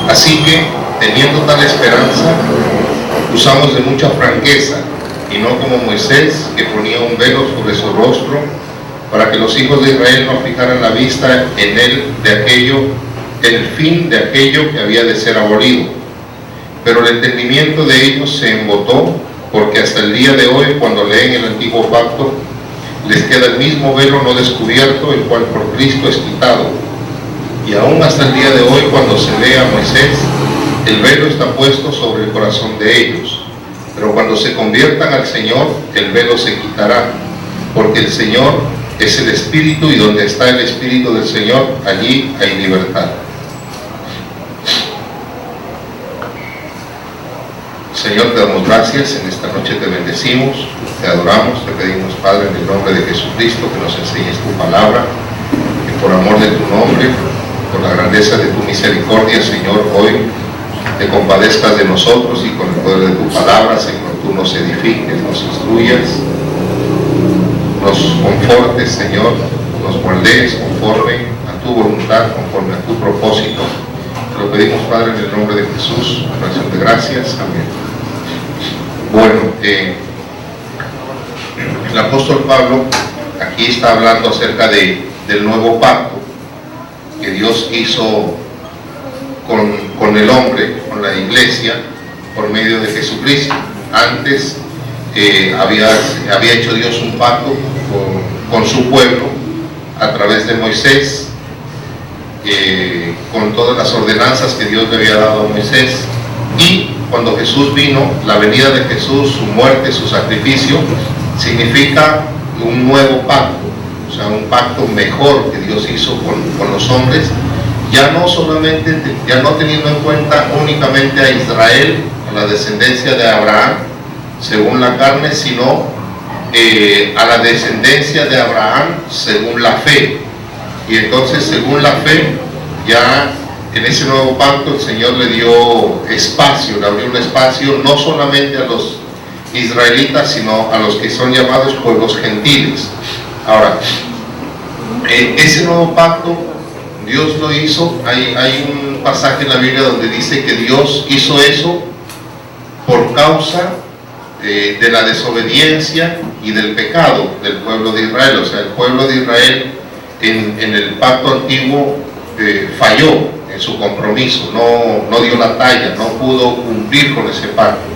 Así que, teniendo tal esperanza, usamos de mucha franqueza, y no como Moisés, que ponía un velo sobre su rostro, para que los hijos de Israel no fijaran la vista en él en el fin de aquello que había de ser abolido. Pero el entendimiento de ellos se embotó, porque hasta el día de hoy, cuando leen el antiguo pacto, les queda el mismo velo no descubierto, el cual por Cristo es quitado. Y aún hasta el día de hoy, cuando se lee a Moisés, el velo está puesto sobre el corazón de ellos. Pero cuando se conviertan al Señor, el velo se quitará, porque el Señor es el Espíritu, y donde está el Espíritu del Señor, allí hay libertad. Señor, te damos gracias, en esta noche te bendecimos, te adoramos, te pedimos, Padre, en el nombre de Jesucristo, que nos enseñes tu palabra, que por amor de tu nombre, por la grandeza de tu misericordia, Señor, hoy te compadezcas de nosotros, y con el poder de tu palabra, Señor, tú nos edifiques, nos instruyas, nos confortes, Señor, nos moldees conforme a tu voluntad, conforme a tu propósito. Te lo pedimos, Padre, en el nombre de Jesús, en acción de gracias. Amén. Bueno, el apóstol Pablo aquí está hablando acerca del nuevo pacto que Dios hizo con el hombre, con la iglesia, por medio de Jesucristo. Antes había hecho Dios un pacto con su pueblo a través de Moisés, con todas las ordenanzas que Dios le había dado a Moisés. Y cuando Jesús vino, la venida de Jesús, su muerte, su sacrificio, significa un nuevo pacto, o sea, un pacto mejor que Dios hizo con los hombres, ya no teniendo en cuenta únicamente a Israel, a la descendencia de Abraham, según la carne, sino a la descendencia de Abraham según la fe. Y entonces, según la fe, ya en ese nuevo pacto el Señor le dio espacio, le abrió un espacio no solamente a los israelitas, sino a los que son llamados pueblos gentiles. Ahora, ese nuevo pacto Dios lo hizo. Hay un pasaje en la Biblia donde dice que Dios hizo eso por causa de la desobediencia y del pecado del pueblo de Israel. O sea, el pueblo de Israel en el pacto antiguo falló en su compromiso, no dio la talla, no pudo cumplir con ese pacto.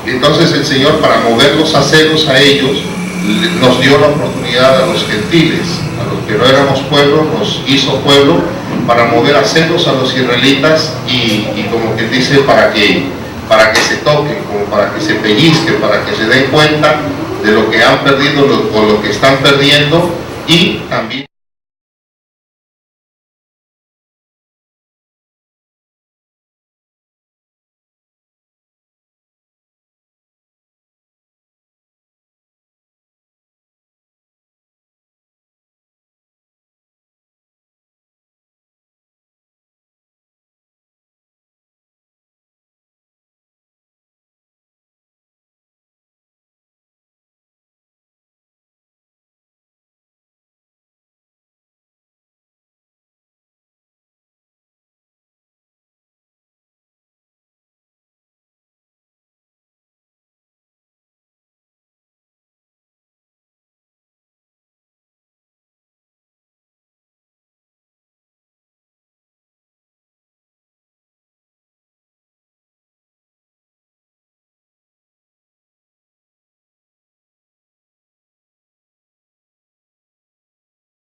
Entonces el Señor, para moverlos a celos a ellos, nos dio la oportunidad a los gentiles, a los que no éramos pueblo, nos hizo pueblo, para mover a celos a los israelitas, y como que dice, para que se toquen, como para que se pellizquen, para que se den cuenta de lo que han perdido o lo que están perdiendo. Y también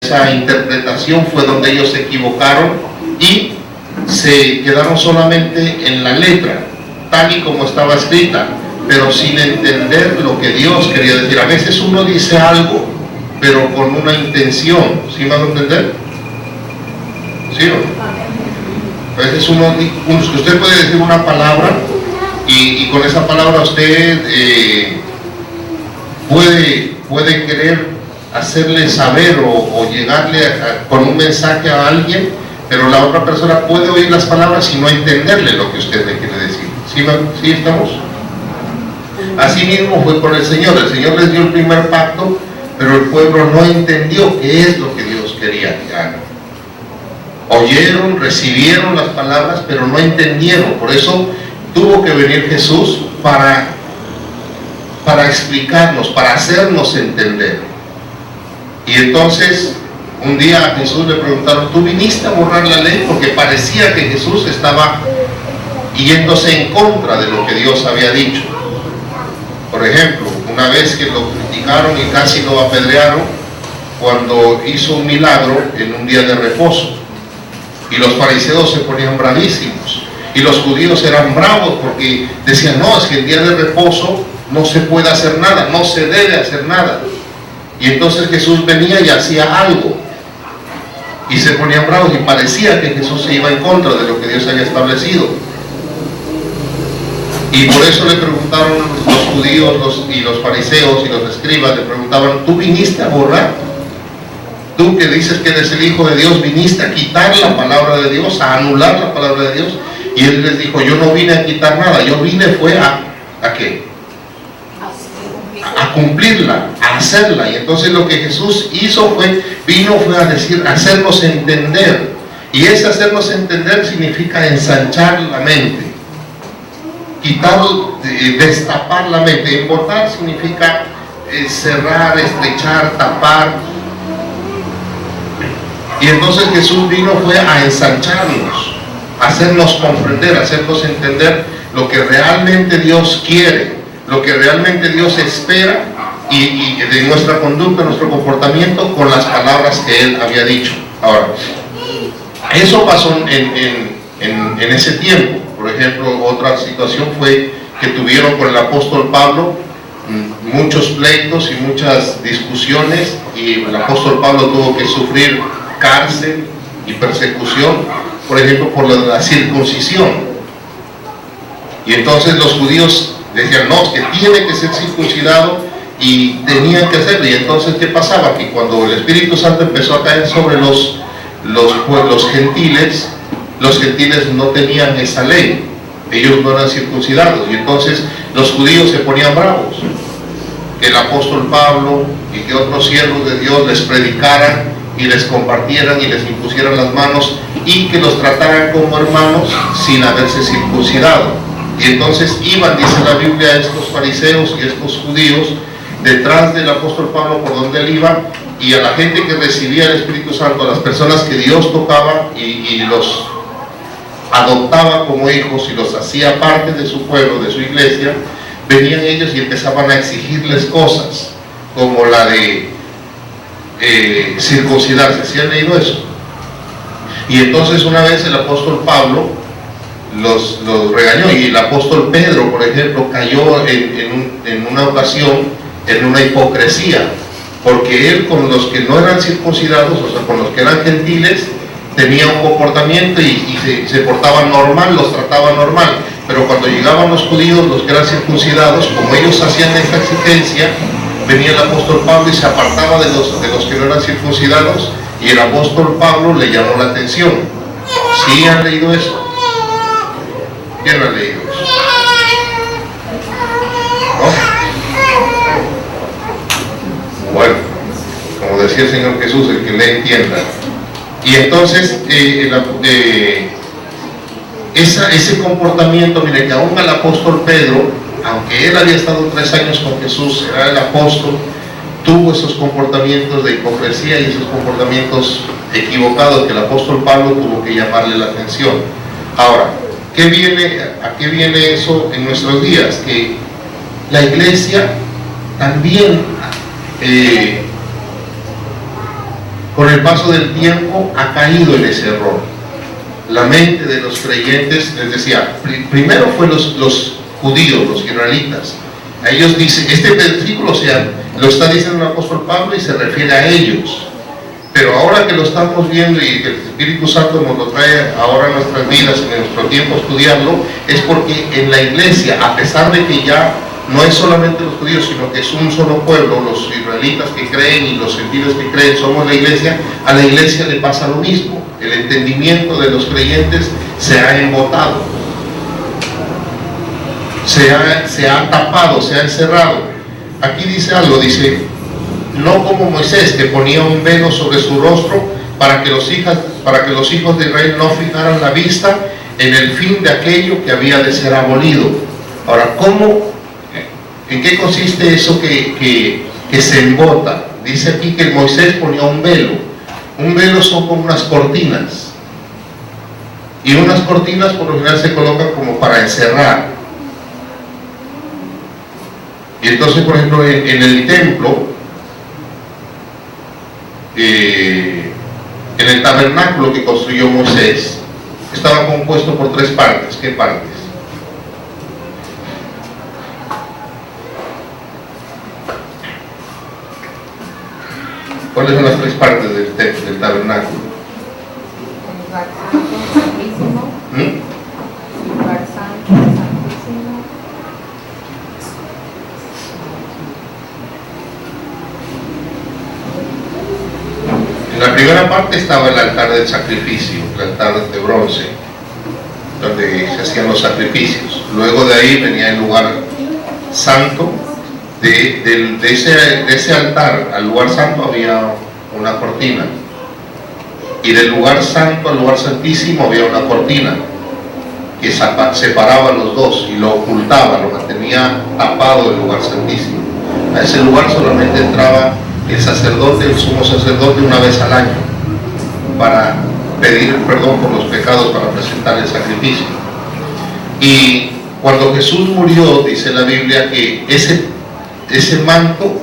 esa interpretación fue donde ellos se equivocaron y se quedaron solamente en la letra, tal y como estaba escrita, pero sin entender lo que Dios quería decir. A veces uno dice algo, pero con una intención, ¿sí me van a entender? ¿Sí o no? A veces usted puede decir una palabra y con esa palabra usted puede querer hacerle saber o llegarle con un mensaje a alguien, pero la otra persona puede oír las palabras y no entenderle lo que usted le quiere decir. ¿Sí estamos? Así mismo fue con el Señor. El Señor les dio el primer pacto, pero el pueblo no entendió qué es lo que Dios quería que hagan. Oyeron, recibieron las palabras, pero no entendieron. Por eso tuvo que venir Jesús para explicarnos, para hacernos entender. Y entonces un día a Jesús le preguntaron: ¿tú viniste a borrar la ley? Porque parecía que Jesús estaba yéndose en contra de lo que Dios había dicho. Por ejemplo, una vez que lo criticaron y casi lo apedrearon cuando hizo un milagro en un día de reposo, y los fariseos se ponían bravísimos, y los judíos eran bravos porque decían: no, es que el día de reposo no se puede hacer nada, no se debe hacer nada. Y entonces Jesús venía y hacía algo, y se ponían bravos, y parecía que Jesús se iba en contra de lo que Dios había establecido. Y por eso le preguntaron los judíos y los fariseos y los escribas, le preguntaban: ¿tú viniste a borrar? Tú que dices que eres el Hijo de Dios, ¿viniste a quitar la palabra de Dios, a anular la palabra de Dios? Y él les dijo: yo no vine a quitar nada, yo vine fue ¿a qué? A cumplirla, a hacerla. Y entonces lo que Jesús hizo vino a decir, hacernos entender. Y ese hacernos entender significa ensanchar la mente, quitar, destapar la mente. Embotar significa cerrar, estrechar, tapar. Y entonces Jesús vino fue a ensancharnos, a hacernos comprender, a hacernos entender lo que realmente Dios quiere, lo que realmente Dios espera y de nuestra conducta, nuestro comportamiento con las palabras que Él había dicho. Ahora, eso pasó en ese tiempo. Por ejemplo, otra situación fue que tuvieron con el apóstol Pablo muchos pleitos y muchas discusiones, y el apóstol Pablo tuvo que sufrir cárcel y persecución, por ejemplo, por la circuncisión. Y entonces los judíos decían: no, es que tiene que ser circuncidado, y tenían que hacerlo. Y entonces, ¿qué pasaba? Que cuando el Espíritu Santo empezó a caer sobre los gentiles, los gentiles no tenían esa ley, ellos no eran circuncidados, y entonces los judíos se ponían bravos que el apóstol Pablo y que otros siervos de Dios les predicaran y les compartieran y les impusieran las manos, y que los trataran como hermanos sin haberse circuncidado. Y entonces iban, dice la Biblia, estos fariseos y estos judíos detrás del apóstol Pablo por donde él iba, y a la gente que recibía el Espíritu Santo, a las personas que Dios tocaba y los adoptaba como hijos y los hacía parte de su pueblo, de su iglesia, venían ellos y empezaban a exigirles cosas como la de circuncidarse. ¿Sí han leído eso? Y entonces una vez el apóstol Pablo los regañó, y el apóstol Pedro, por ejemplo, cayó en una ocasión en una hipocresía, porque él con los que no eran circuncidados, o sea, con los que eran gentiles, tenía un comportamiento y se portaba normal, los trataba normal. Pero cuando llegaban los judíos, los que eran circuncidados, como ellos hacían esta exigencia, venía el apóstol Pablo y se apartaba de los que no eran circuncidados, y el apóstol Pablo le llamó la atención. ¿Sí han leído eso? ¿Quién ha leído eso? ¿No? Bueno, como decía el Señor Jesús, el que le entienda. Y entonces ese comportamiento, mire, que aún al apóstol Pedro, aunque él había estado 3 años con Jesús, era el apóstol, tuvo esos comportamientos de hipocresía y esos comportamientos equivocados que el apóstol Pablo tuvo que llamarle la atención. Ahora, ¿a qué viene eso en nuestros días? Que la iglesia también, con el paso del tiempo, ha caído en ese error. La mente de los creyentes, les decía, primero fue los judíos, los israelitas. A ellos dice, este versículo lo está diciendo el apóstol Pablo y se refiere a ellos. Pero ahora que lo estamos viendo y que el Espíritu Santo nos lo trae ahora a nuestras vidas, en nuestro tiempo estudiarlo, es porque en la iglesia, a pesar de que ya no es solamente los judíos, sino que es un solo pueblo, los israelitas que creen y los gentiles que creen, somos la iglesia, a la iglesia le pasa lo mismo. El entendimiento de los creyentes se ha embotado, se ha tapado, se ha encerrado. Aquí dice algo, dice: no como Moisés, que ponía un velo sobre su rostro para que para que los hijos de Israel no fijaran la vista en el fin de aquello que había de ser abolido. Ahora, ¿en qué consiste eso que se embota? Dice aquí que Moisés ponía un velo. Un velo son como unas cortinas. Y unas cortinas por lo general se colocan como para encerrar. Y entonces, por ejemplo, en el templo, en el tabernáculo que construyó Moisés, estaba compuesto por 3 partes. ¿Qué partes? ¿Cuáles son las 3 partes del tabernáculo? El lugar santo, santísimo. El lugar santo, santísimo. En la primera parte estaba el altar del sacrificio, el altar de bronce, donde se hacían los sacrificios. Luego de ahí venía el lugar santo. De ese altar al lugar santo había una cortina, y del lugar santo al lugar santísimo había una cortina que separaba los dos y lo ocultaba, lo mantenía tapado del lugar santísimo. A ese lugar solamente entraba el sacerdote, el sumo sacerdote, una vez al año para pedir perdón por los pecados, para presentar el sacrificio. Y cuando Jesús murió, dice la Biblia que ese manto,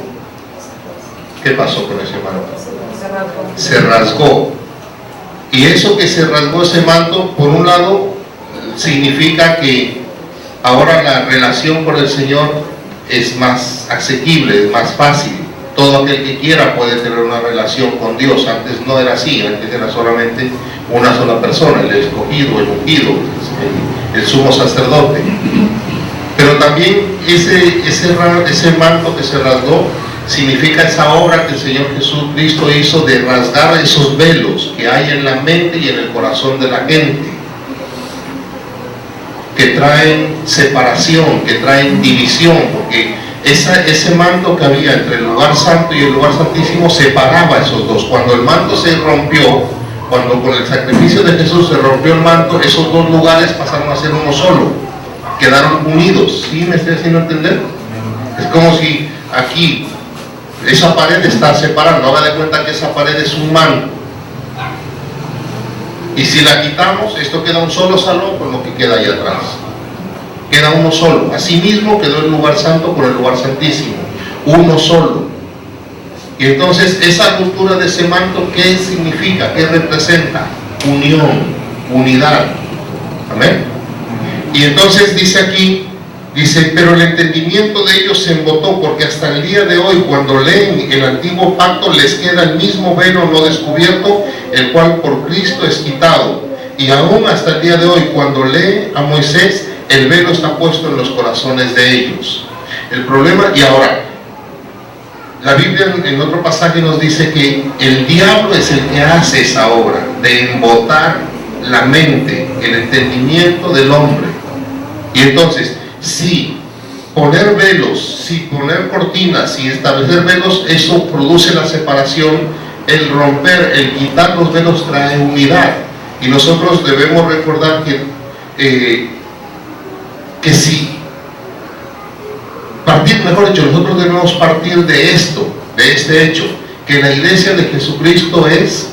¿qué pasó con ese manto? Se rasgó. Y eso que se rasgó ese manto, por un lado, significa que ahora la relación con el Señor es más asequible, es más fácil. Todo aquel que quiera puede tener una relación con Dios. Antes no era así, antes era solamente una sola persona, el escogido, el ungido, el sumo sacerdote. Pero también ese manto que se rasgó significa esa obra que el Señor Jesucristo hizo de rasgar esos velos que hay en la mente y en el corazón de la gente, que traen separación, que traen división, porque ese manto que había entre el lugar santo y el lugar santísimo separaba esos dos. Cuando el manto se rompió, cuando con el sacrificio de Jesús se rompió el manto, esos dos lugares pasaron a ser uno solo, quedaron unidos. ¿Sí me estoy haciendo entender? Es como si aquí esa pared está separando. Haga de cuenta que esa pared es un manto, y si la quitamos, esto queda un solo salón con lo que queda ahí atrás. Queda uno solo. Asimismo quedó el lugar santo con el lugar santísimo, uno solo. Y entonces esa ruptura de ese manto, ¿qué significa? ¿Qué representa? Unión, unidad. Amén. Y entonces dice aquí, pero el entendimiento de ellos se embotó, porque hasta el día de hoy, cuando leen el antiguo pacto, les queda el mismo velo no descubierto, el cual por Cristo es quitado. Y aún hasta el día de hoy, cuando leen a Moisés, el velo está puesto en los corazones de ellos. El problema, y ahora, la Biblia en otro pasaje nos dice que el diablo es el que hace esa obra de embotar la mente, el entendimiento del hombre. Y entonces, si poner velos, si poner cortinas, si establecer velos, eso produce la separación. El romper, el quitar los velos trae unidad. Y nosotros debemos recordar que si nosotros debemos partir de esto, de este hecho, que la iglesia de Jesucristo es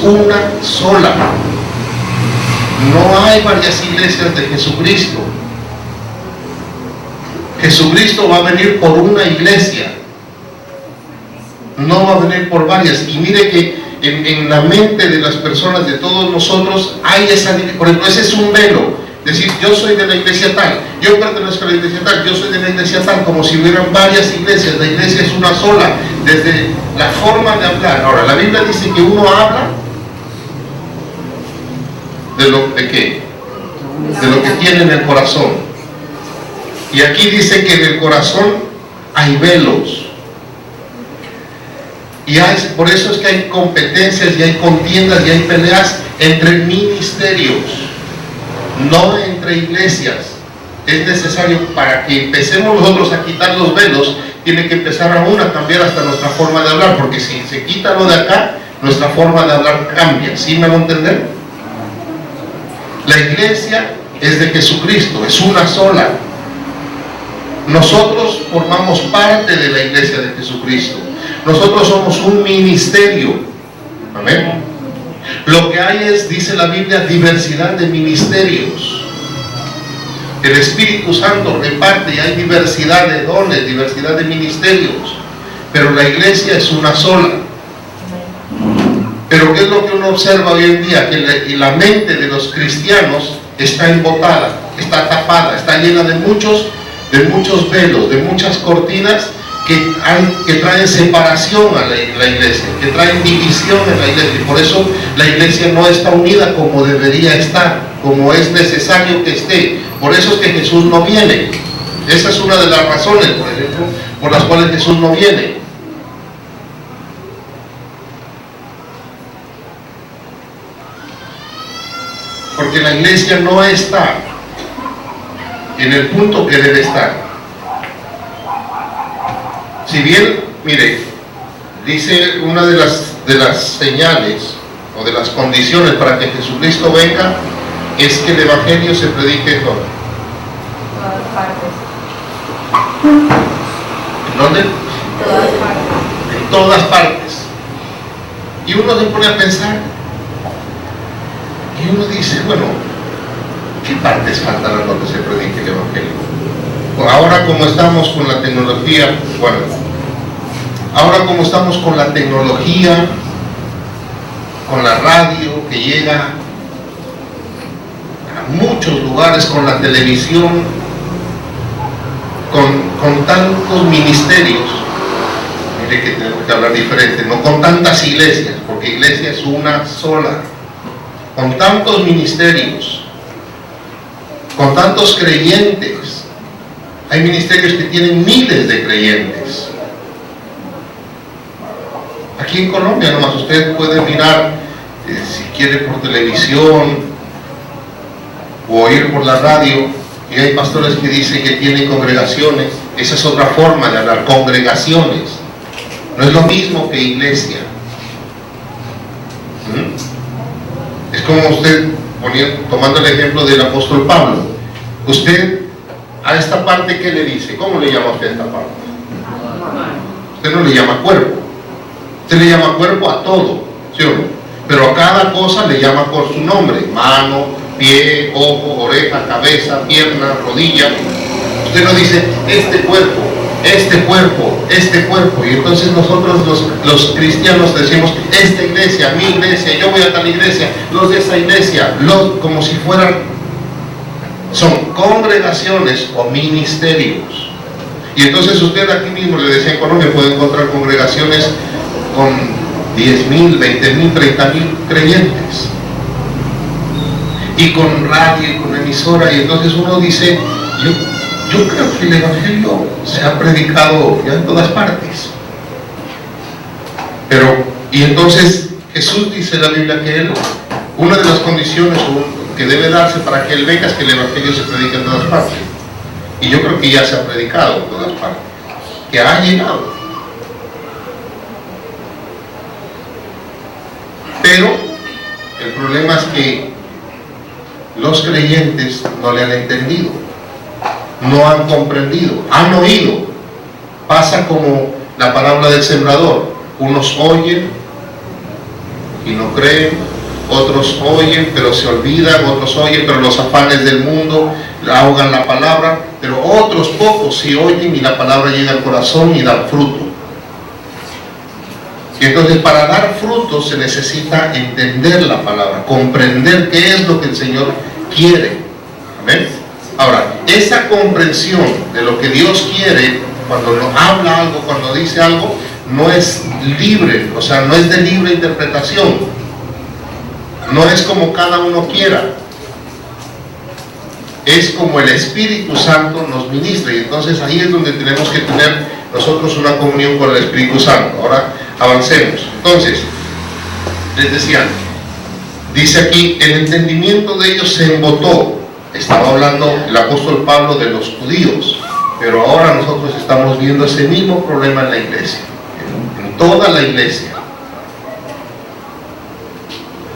una sola. No hay varias iglesias de Jesucristo. Jesucristo va a venir por una iglesia, no va a venir por varias. Y mire que en la mente de las personas, de todos nosotros, hay por ejemplo, ese es un velo. Decir, yo soy de la iglesia tal, yo pertenezco a la iglesia tal, yo soy de la iglesia tal, como si hubieran varias iglesias. La iglesia es una sola, desde la forma de hablar. Ahora, la Biblia dice que uno habla ¿de qué? De lo que tiene en el corazón. Y aquí dice que en el corazón hay velos. Y por eso es que hay competencias y hay contiendas y hay peleas entre ministerios, no entre iglesias. Es necesario, para que empecemos nosotros a quitar los velos, tiene que empezar aún a cambiar hasta nuestra forma de hablar, porque si se quita lo de acá, nuestra forma de hablar cambia. ¿Sí me van a entender? La iglesia es de Jesucristo, es una sola. Nosotros formamos parte de la iglesia de Jesucristo. Nosotros somos un ministerio. Amén. Lo que hay es, dice la Biblia, diversidad de ministerios. El Espíritu Santo reparte y hay diversidad de dones, diversidad de ministerios. Pero la iglesia es una sola. Pero ¿qué es lo que uno observa hoy en día? Que la mente de los cristianos está embotada, está tapada, está llena de muchos velos, de muchas cortinas que traen separación a la iglesia, que traen división en la iglesia. Y por eso la iglesia no está unida como debería estar, como es necesario que esté. Por eso es que Jesús no viene. Esa es una de las razones, por ejemplo, por las cuales Jesús no viene. Porque la iglesia no está en el punto que debe estar. Si bien, mire, dice una de las señales o de las condiciones para que Jesucristo venga es que el Evangelio se predique en todas partes. ¿En dónde? Todas partes. En todas partes. Y uno se pone a pensar y uno dice, bueno, ¿qué partes faltan donde se predique el Evangelio? Ahora como estamos con la tecnología, con la radio que llega a muchos lugares, con la televisión, con tantos ministerios, mire que tenemos que hablar diferente, no con tantas iglesias, porque iglesia es una sola, con tantos ministerios, con tantos creyentes. Hay ministerios que tienen miles de creyentes. Aquí en Colombia nomás usted puede mirar, si quiere, por televisión o oír por la radio, y hay pastores que dicen que tienen congregaciones. Esa es otra forma de hablar, congregaciones. No es lo mismo que iglesia. Es como usted, tomando el ejemplo del apóstol Pablo, usted a esta parte, ¿qué le dice? ¿Cómo le llama usted a esta parte? Usted no le llama cuerpo. Usted le llama cuerpo a todo, ¿sí o no? Pero a cada cosa le llama por su nombre: mano, pie, ojo, oreja, cabeza, pierna, rodilla. Usted no dice este cuerpo, este cuerpo, este cuerpo. Y entonces nosotros los cristianos decimos esta iglesia, mi iglesia, yo voy a tal iglesia, los de esa iglesia, como si fueran. Son congregaciones o ministerios. Y entonces usted aquí mismo, le decía, en Colombia puede encontrar congregaciones con 10,000, 20,000, 30,000 creyentes, y con radio y con emisora. Y entonces uno dice, yo creo que el Evangelio se ha predicado ya en todas partes. Y entonces Jesús dice en la Biblia que una de las condiciones que debe darse para que Él venga es que el Evangelio se predique en todas partes. Y yo creo que ya se ha predicado en todas partes, que ha llegado. Pero el problema es que los creyentes no le han entendido, no han comprendido, han oído. Pasa como la parábola del sembrador: unos oyen y no creen, otros oyen pero se olvidan, otros oyen pero los afanes del mundo ahogan la palabra, pero otros pocos sí oyen y la palabra llega al corazón y da fruto. Y entonces, para dar fruto se necesita entender la palabra, comprender qué es lo que el Señor quiere. Amén. Ahora, esa comprensión de lo que Dios quiere, cuando nos habla algo, cuando dice algo, no es libre, o sea, no es de libre interpretación. No es como cada uno quiera. Es como el Espíritu Santo nos ministra. Y entonces ahí es donde tenemos que tener nosotros una comunión con el Espíritu Santo. Ahora avancemos. Entonces, les decía, dice aquí, el entendimiento de ellos se embotó. Estaba hablando el apóstol Pablo de los judíos, pero ahora nosotros estamos viendo ese mismo problema en la iglesia, en toda la iglesia.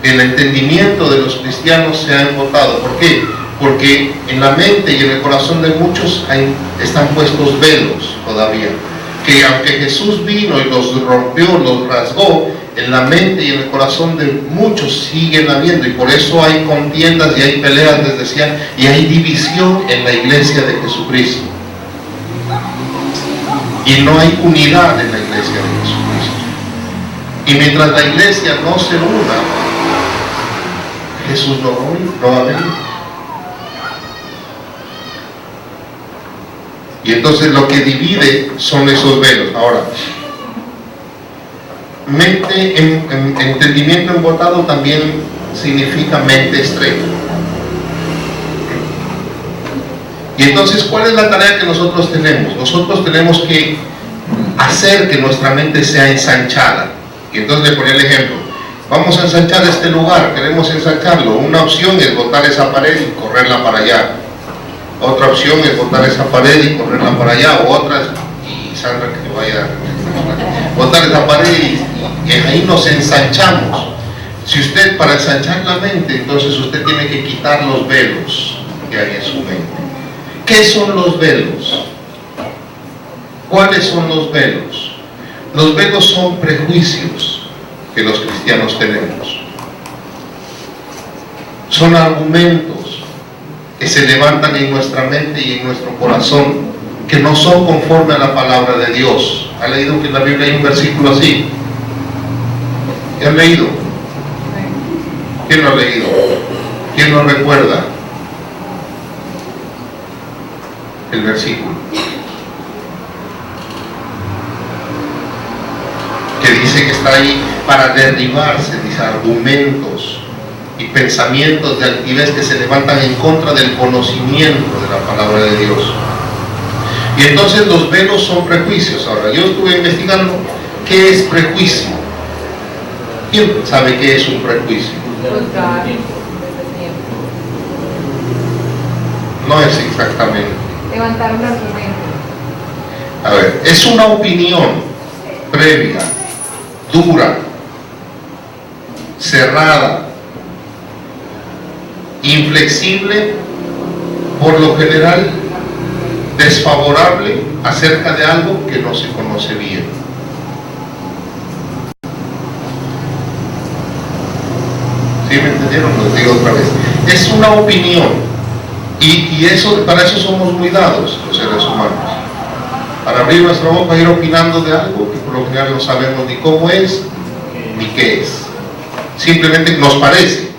el entendimiento de los cristianos se ha embotado. ¿Por qué? Porque en la mente y en el corazón de muchos están puestos velos todavía, que aunque Jesús vino y los rompió, los rasgó, en la mente y en el corazón de muchos siguen habiendo, y por eso hay contiendas y hay peleas, les decía, y hay división en la iglesia de Jesucristo, y no hay unidad en la iglesia de Jesucristo. Y mientras la iglesia no se una, Jesús no va a venir. Y entonces lo que divide son esos velos. Ahora, mente, entendimiento embotado también significa mente estrecha. Y entonces, ¿cuál es la tarea que nosotros tenemos? Nosotros tenemos que hacer que nuestra mente sea ensanchada. Y entonces le ponía el ejemplo: vamos a ensanchar este lugar, queremos ensancharlo. Una opción es botar esa pared y correrla para allá. Otra opción es botar esa pared y correrla para allá. O otra es, y Sandra que te vaya a botar esa pared y ahí nos ensanchamos. Si usted, para ensanchar la mente, entonces usted tiene que quitar los velos que hay en su mente. ¿Qué son los velos? ¿Cuáles son los velos? Los velos son prejuicios que los cristianos tenemos. Son argumentos que se levantan en nuestra mente y en nuestro corazón, que no son conforme a la palabra de Dios. ¿Ha leído que en la Biblia hay un versículo así? ¿Qué han leído? ¿Quién lo ha leído? ¿Quién lo recuerda? El versículo que dice que está ahí para derribarse, dice, argumentos y pensamientos de altivez que se levantan en contra del conocimiento de la palabra de Dios. Y entonces los velos son prejuicios. Ahora, yo estuve investigando qué es prejuicio. ¿Quién sabe qué es un prejuicio? No es exactamente. Levantar un argumento. A ver, es una opinión previa, dura, cerrada, inflexible, por lo general desfavorable acerca de algo que no se conoce bien. ¿Sí me entendieron? Lo digo otra vez. Es una opinión. Y eso, para eso somos muy dados los seres humanos, para abrir nuestra boca e ir opinando de algo que por lo general no sabemos ni cómo es ni qué es. Simplemente nos parece,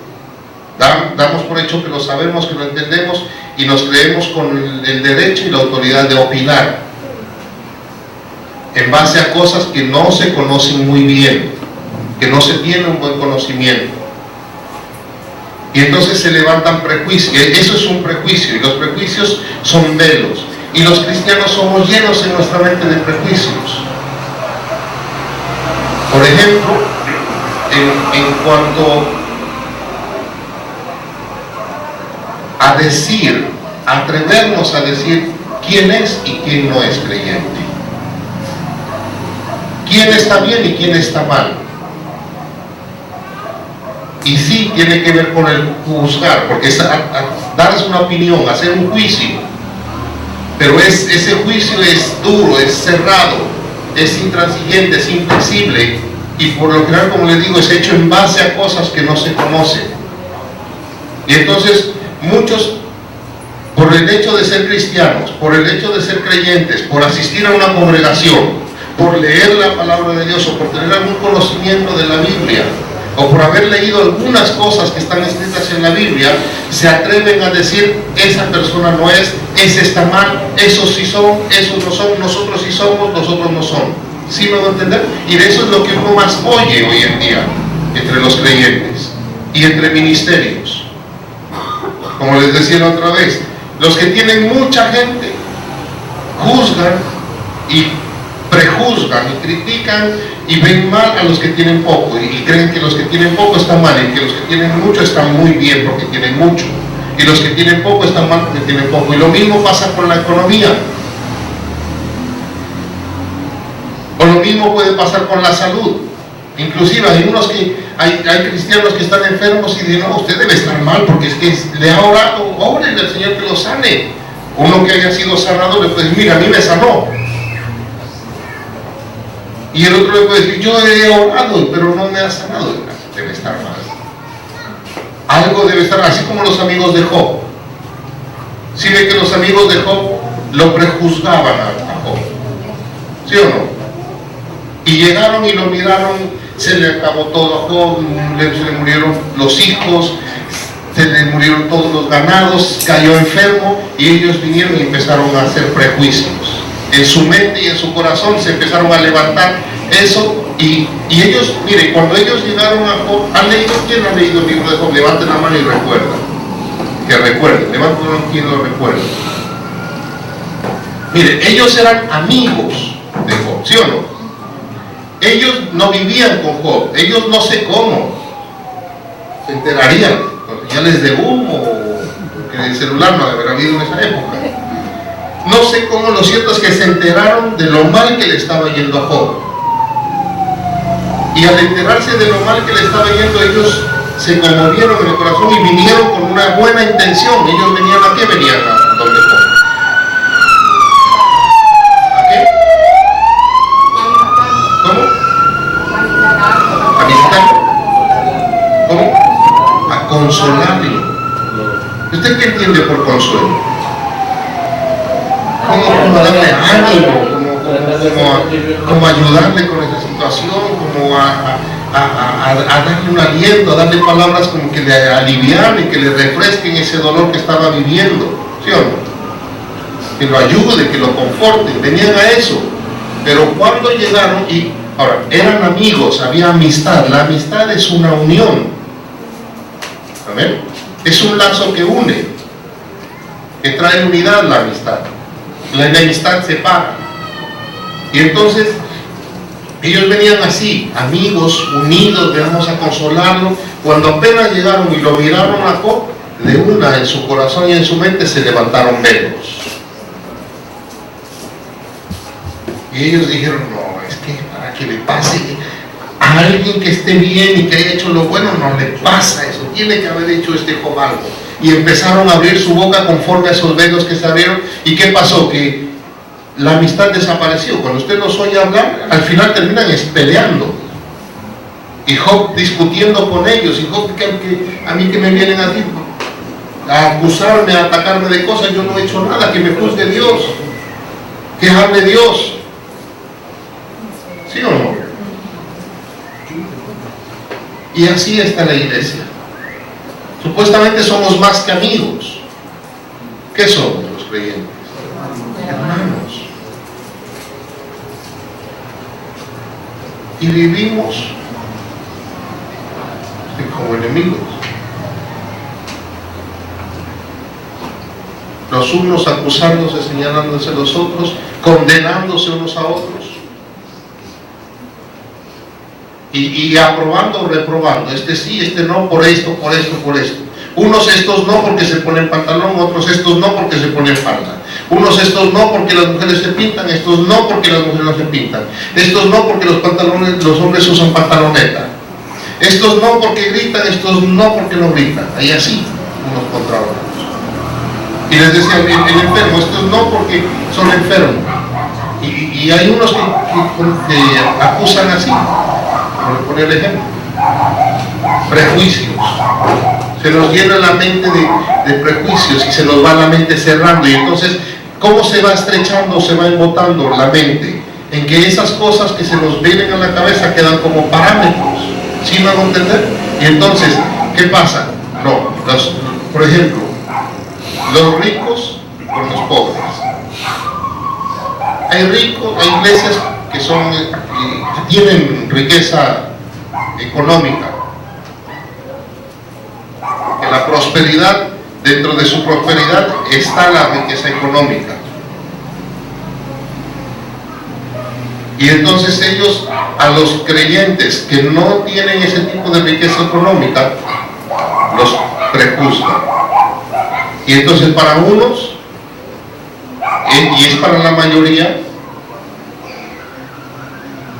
damos por hecho que lo sabemos, que lo entendemos, y nos creemos con el derecho y la autoridad de opinar en base a cosas que no se conocen muy bien, que no se tiene un buen conocimiento. Y entonces se levantan prejuicios. Eso es un prejuicio, y los prejuicios son velos. Y los cristianos somos llenos en nuestra mente de prejuicios. Por ejemplo, en cuanto a decir, atrevernos a decir quién es y quién no es creyente, quién está bien y quién está mal. Y sí tiene que ver con el juzgar, porque es darse una opinión, hacer un juicio, pero ese juicio es duro, es cerrado, es intransigente, es inflexible, y por lo general, como les digo, es hecho en base a cosas que no se conocen. Y entonces muchos, por el hecho de ser cristianos, por el hecho de ser creyentes, por asistir a una congregación, por leer la palabra de Dios, o por tener algún conocimiento de la Biblia, o por haber leído algunas cosas que están escritas en la Biblia, se atreven a decir: esa persona no es, ese está mal, esos sí son, esos no son, nosotros sí somos, nosotros no son. ¿Sí me van a entender? Y de eso es lo que uno más oye hoy en día entre los creyentes y entre ministerios. Como les decía la otra vez, los que tienen mucha gente juzgan y prejuzgan y critican y ven mal a los que tienen poco, y creen que los que tienen poco están mal, y que los que tienen mucho están muy bien porque tienen mucho, y los que tienen poco están mal porque tienen poco. Y lo mismo pasa con la economía, o lo mismo puede pasar con la salud. Inclusive hay hay cristianos que están enfermos y dicen, no, usted debe estar mal porque es que le ha orado, órale al Señor que lo sane. Uno que haya sido sanado le puede decir, mira, a mí me sanó. Y el otro le puede decir, yo he orado, pero no me ha sanado. Debe estar mal. Algo debe estar, así como los amigos de Job. ¿Sí ve que los amigos de Job lo prejuzgaban a Job? ¿Sí o no? Y llegaron y lo miraron, se le acabó todo a Job, se le murieron los hijos, se le murieron todos los ganados, cayó enfermo, y ellos vinieron y empezaron a hacer prejuicios. En su mente y en su corazón se empezaron a levantar eso, y ellos, mire, cuando ellos llegaron a Job, ¿quién ha leído el libro de Job? Levanten la mano y recuerda. Que recuerden, levanten la mano quien lo recuerda. Mire, ellos eran amigos de Job, ¿sí o no? Ellos no vivían con Job, ellos no sé cómo se enterarían, con señales de humo, porque el celular no debe haber habido en esa época. No sé cómo, lo cierto es que se enteraron de lo mal que le estaba yendo a Job. Y al enterarse de lo mal que le estaba yendo, ellos se conmovieron en el corazón y vinieron con una buena intención. Ellos venían ¿a qué? Venían a donde Job. ¿A qué? ¿Cómo? ¿A visitarlo? ¿Cómo? A consolarlo. ¿Usted qué entiende por consuelo? ¿Cómo darle ánimo? ¿Cómo ayudarle con esa situación? ¿Cómo a darle un aliento, a darle palabras como que le alivian y que le refresquen ese dolor que estaba viviendo? ¿Sí o no? Que lo ayude, que lo conforte. Venían a eso. Pero cuando llegaron, y ahora, eran amigos, había amistad. La amistad es una unión. ¿Amén? Es un lazo que une, que trae unidad la amistad. La enemistad separa. Y entonces ellos venían así, amigos, unidos, vamos a consolarlo. Cuando apenas llegaron y lo miraron a Job, de una en su corazón y en su mente se levantaron velos. Y ellos dijeron, no, es que para que le pase a alguien que esté bien y que haya hecho lo bueno, no le pasa eso, tiene que haber hecho este Job algo. Y empezaron a abrir su boca conforme a esos velos que se abrieron. ¿Y qué pasó? Que la amistad desapareció. Cuando usted los oye hablar, al final terminan peleando. Y Job discutiendo con ellos. Y Job, a mí que me vienen a decir, a acusarme, a atacarme de cosas, yo no he hecho nada, que me juzgue Dios, que hable Dios. ¿Sí o no? Y así está la iglesia. Supuestamente somos más que amigos. ¿Qué somos los creyentes? Hermanos. Y vivimos como enemigos. Los unos acusándose, señalándose a los otros, condenándose unos a otros. Y aprobando o reprobando, este sí, este no, por esto, por esto, por esto. Unos estos no porque se ponen pantalón, otros estos no porque se ponen falda. Unos estos no porque las mujeres se pintan, estos no porque las mujeres no se pintan. Estos no porque los hombres usan pantaloneta. Estos no porque gritan, estos no porque no gritan. Ahí así, unos contra otros. Y les decía el enfermo, estos no porque son enfermos. Y hay unos que acusan así. Por poner el ejemplo, prejuicios, se nos llena la mente de prejuicios y se nos va la mente cerrando. Y entonces, ¿cómo se va estrechando, se va embotando la mente? En que esas cosas que se nos vienen a la cabeza quedan como parámetros. ¿Sí me van a entender? Y entonces, ¿qué pasa? No, por ejemplo, los ricos con los pobres. Hay ricos, hay iglesias que tienen riqueza económica, que la prosperidad, dentro de su prosperidad está la riqueza económica. Y entonces ellos, a los creyentes que no tienen ese tipo de riqueza económica, los prejuzgan. Y entonces para unos, y es para la mayoría,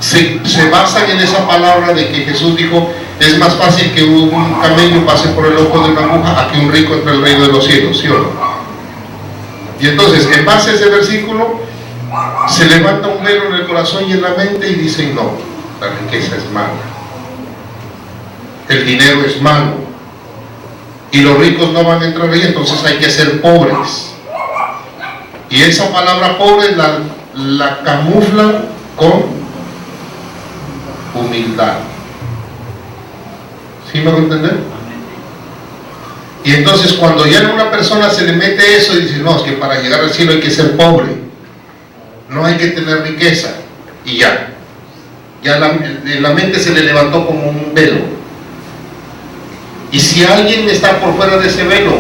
se basan en esa palabra de que Jesús dijo, es más fácil que un camello pase por el ojo de una aguja a que un rico entre el reino de los cielos, ¿sí o no? Y entonces, en base a ese versículo, se levanta un velo en el corazón y en la mente y dicen: no, la riqueza es mala, el dinero es malo, y los ricos no van a entrar ahí, entonces hay que ser pobres. Y esa palabra pobre la camuflan con humildad. ¿Sí me va a entender? Y entonces cuando ya a una persona se le mete eso y dice: no, es que para llegar al cielo hay que ser pobre, no hay que tener riqueza, y ya la mente se le levantó como un velo. Y si alguien está por fuera de ese velo,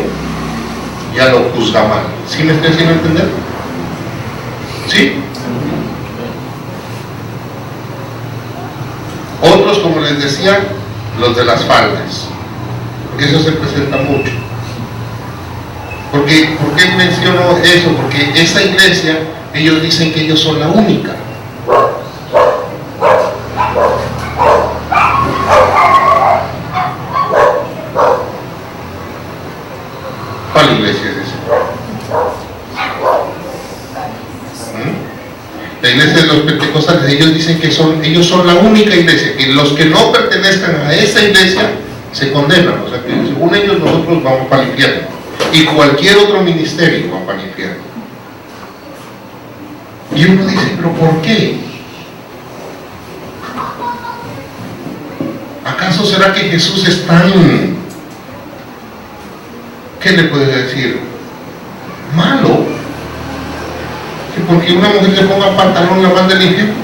ya lo juzga mal. ¿Sí me estoy haciendo entender? ¿Sí? Otros, como les decía, los de las faldas, porque eso se presenta mucho. ¿Por qué menciono eso? Porque esa iglesia, ellos dicen que ellos son la única. ¿Cuál iglesia es esa? La iglesia de los pentecostales. Ellos dicen que ellos son la única iglesia, que los que no pertenezcan a esa iglesia se condenan. O sea que según ellos nosotros vamos para el infierno, y cualquier otro ministerio va para el infierno. Y uno dice: ¿pero por qué? ¿Acaso será que Jesús es tan, qué le puede decir, malo, que porque una mujer le ponga pantalón la manda al infierno?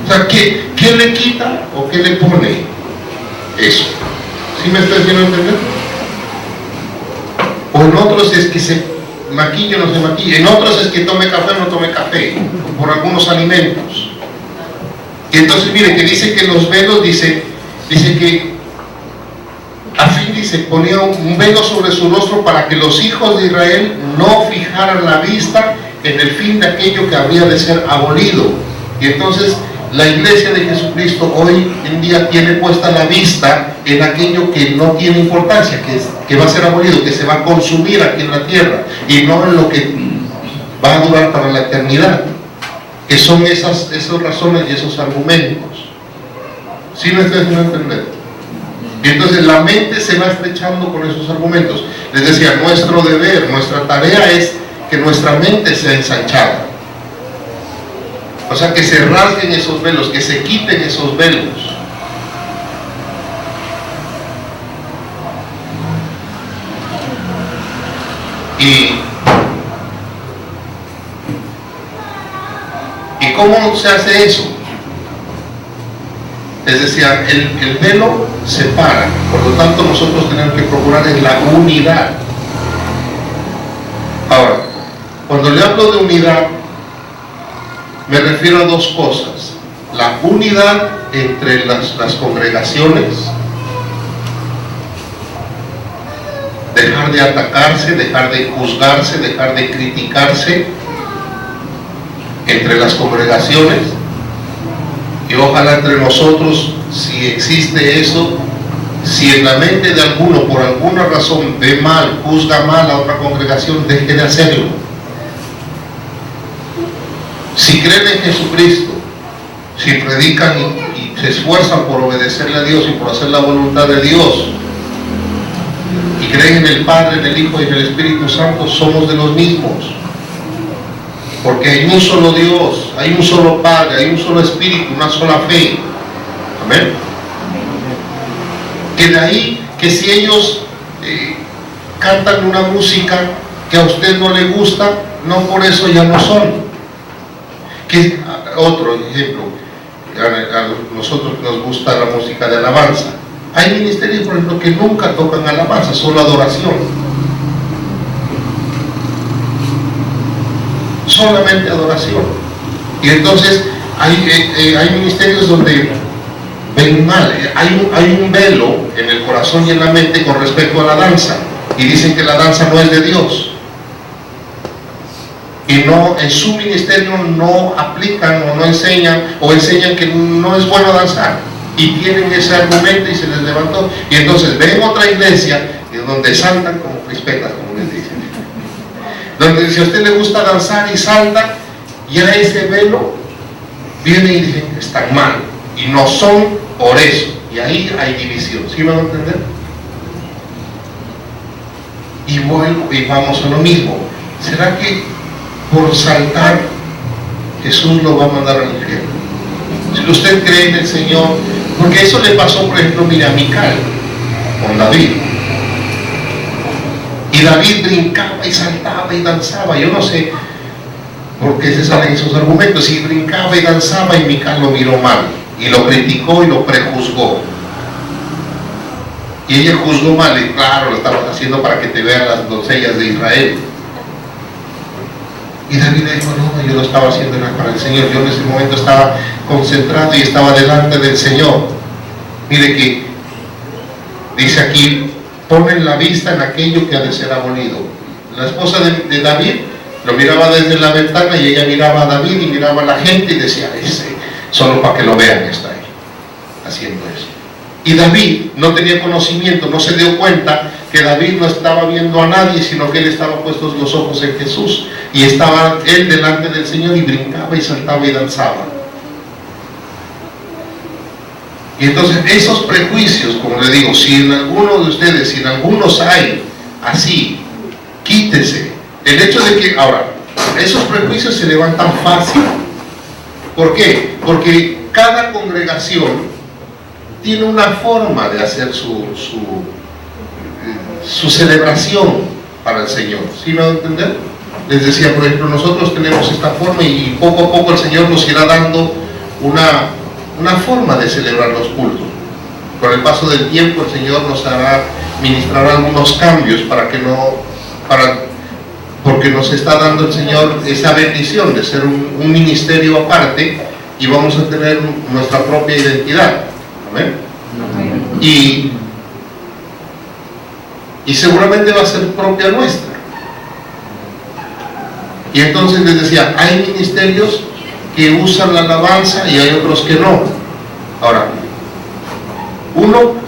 O sea, ¿qué le quita o qué le pone eso? ¿Sí me estoy haciendo entender? O en otros es que se maquille o no se maquille, en otros es que tome café o no tome café, por algunos alimentos. Y entonces mire que dice que los velos, dice que a fin, dice, ponía un velo sobre su rostro para que los hijos de Israel no fijaran la vista en el fin de aquello que habría de ser abolido. Y entonces la iglesia de Jesucristo hoy en día tiene puesta la vista en aquello que no tiene importancia, que va a ser abolido, que se va a consumir aquí en la tierra, y no en lo que va a durar para la eternidad, que son esas razones y esos argumentos. ¿Sí me estoy haciendo entender? Y entonces la mente se va estrechando con esos argumentos. Les decía, nuestro deber, nuestra tarea es que nuestra mente sea ensanchada. O sea, que se rasguen esos velos, que se quiten esos velos. ¿Y cómo se hace eso? Es decir, el velo separa, por lo tanto nosotros tenemos que procurar en la unidad. Ahora, cuando le hablo de unidad, me refiero a dos cosas: la unidad entre las congregaciones, dejar de atacarse, dejar de juzgarse, dejar de criticarse entre las congregaciones. Y ojalá entre nosotros, si existe eso, si en la mente de alguno por alguna razón ve mal, juzga mal a otra congregación, deje de hacerlo. Si creen en Jesucristo, si predican y se esfuerzan por obedecerle a Dios y por hacer la voluntad de Dios, y creen en el Padre, en el Hijo y en el Espíritu Santo, somos de los mismos. Porque hay un solo Dios, hay un solo Padre, hay un solo Espíritu, una sola fe. Amén. Que de ahí, que si ellos cantan una música que a usted no le gusta, no por eso ya no son. Que, otro ejemplo, a nosotros nos gusta la música de alabanza. Hay ministerios, por ejemplo, que nunca tocan alabanza, solo adoración. Solamente adoración. Y entonces hay ministerios donde ven mal, hay un velo en el corazón y en la mente con respecto a la danza, y dicen que la danza no es de Dios, y no, en su ministerio no aplican o no enseñan, o enseñan que no es bueno danzar, y tienen ese argumento y se les levantó. Y entonces ven otra iglesia donde saltan como crispetas, como les dicen. Donde si a usted le gusta danzar y salta, ya ese velo viene y dicen que están mal. Y no son por eso. Y ahí hay división. ¿Sí me van a entender? Y vuelvo y vamos a lo mismo. ¿Será que por saltar Jesús lo va a mandar al infierno? Si usted cree en el Señor, porque eso le pasó, por ejemplo, mira, a Mical con David. Y David brincaba y saltaba y danzaba. Yo no sé por qué se salen esos argumentos. Y brincaba y danzaba y Mical lo miró mal. Y lo criticó y lo prejuzgó. Y ella juzgó mal. Y claro, lo estabas haciendo para que te vean las doncellas de Israel. Y David le dijo, no, yo lo estaba haciendo para el Señor. Yo en ese momento estaba concentrado y estaba delante del Señor. Mire que dice aquí, ponen la vista en aquello que ha de ser abolido. La esposa de David lo miraba desde la ventana y ella miraba a David y miraba a la gente y decía, ese, solo para que lo vean está ahí, haciendo eso. Y David no tenía conocimiento, no se dio cuenta que David no estaba viendo a nadie, sino que él estaba puestos los ojos en Jesús. Y estaba él delante del Señor y brincaba y saltaba y danzaba. Y entonces esos prejuicios, como le digo, si en alguno de ustedes, si en algunos hay así, quítese. El hecho de que, ahora, esos prejuicios se levantan fácil. ¿Por qué? Porque cada congregación tiene una forma de hacer su celebración para el Señor. ¿Sí me van a entender? Les decía, por ejemplo, nosotros tenemos esta forma y poco a poco el Señor nos irá dando una forma de celebrar los cultos. Con el paso del tiempo el Señor nos hará ministrar algunos cambios porque nos está dando el Señor esa bendición de ser un ministerio aparte y vamos a tener nuestra propia identidad. Amén. Y seguramente va a ser propia nuestra. Y entonces les decía, hay ministerios que usan la alabanza y hay otros que no. Ahora,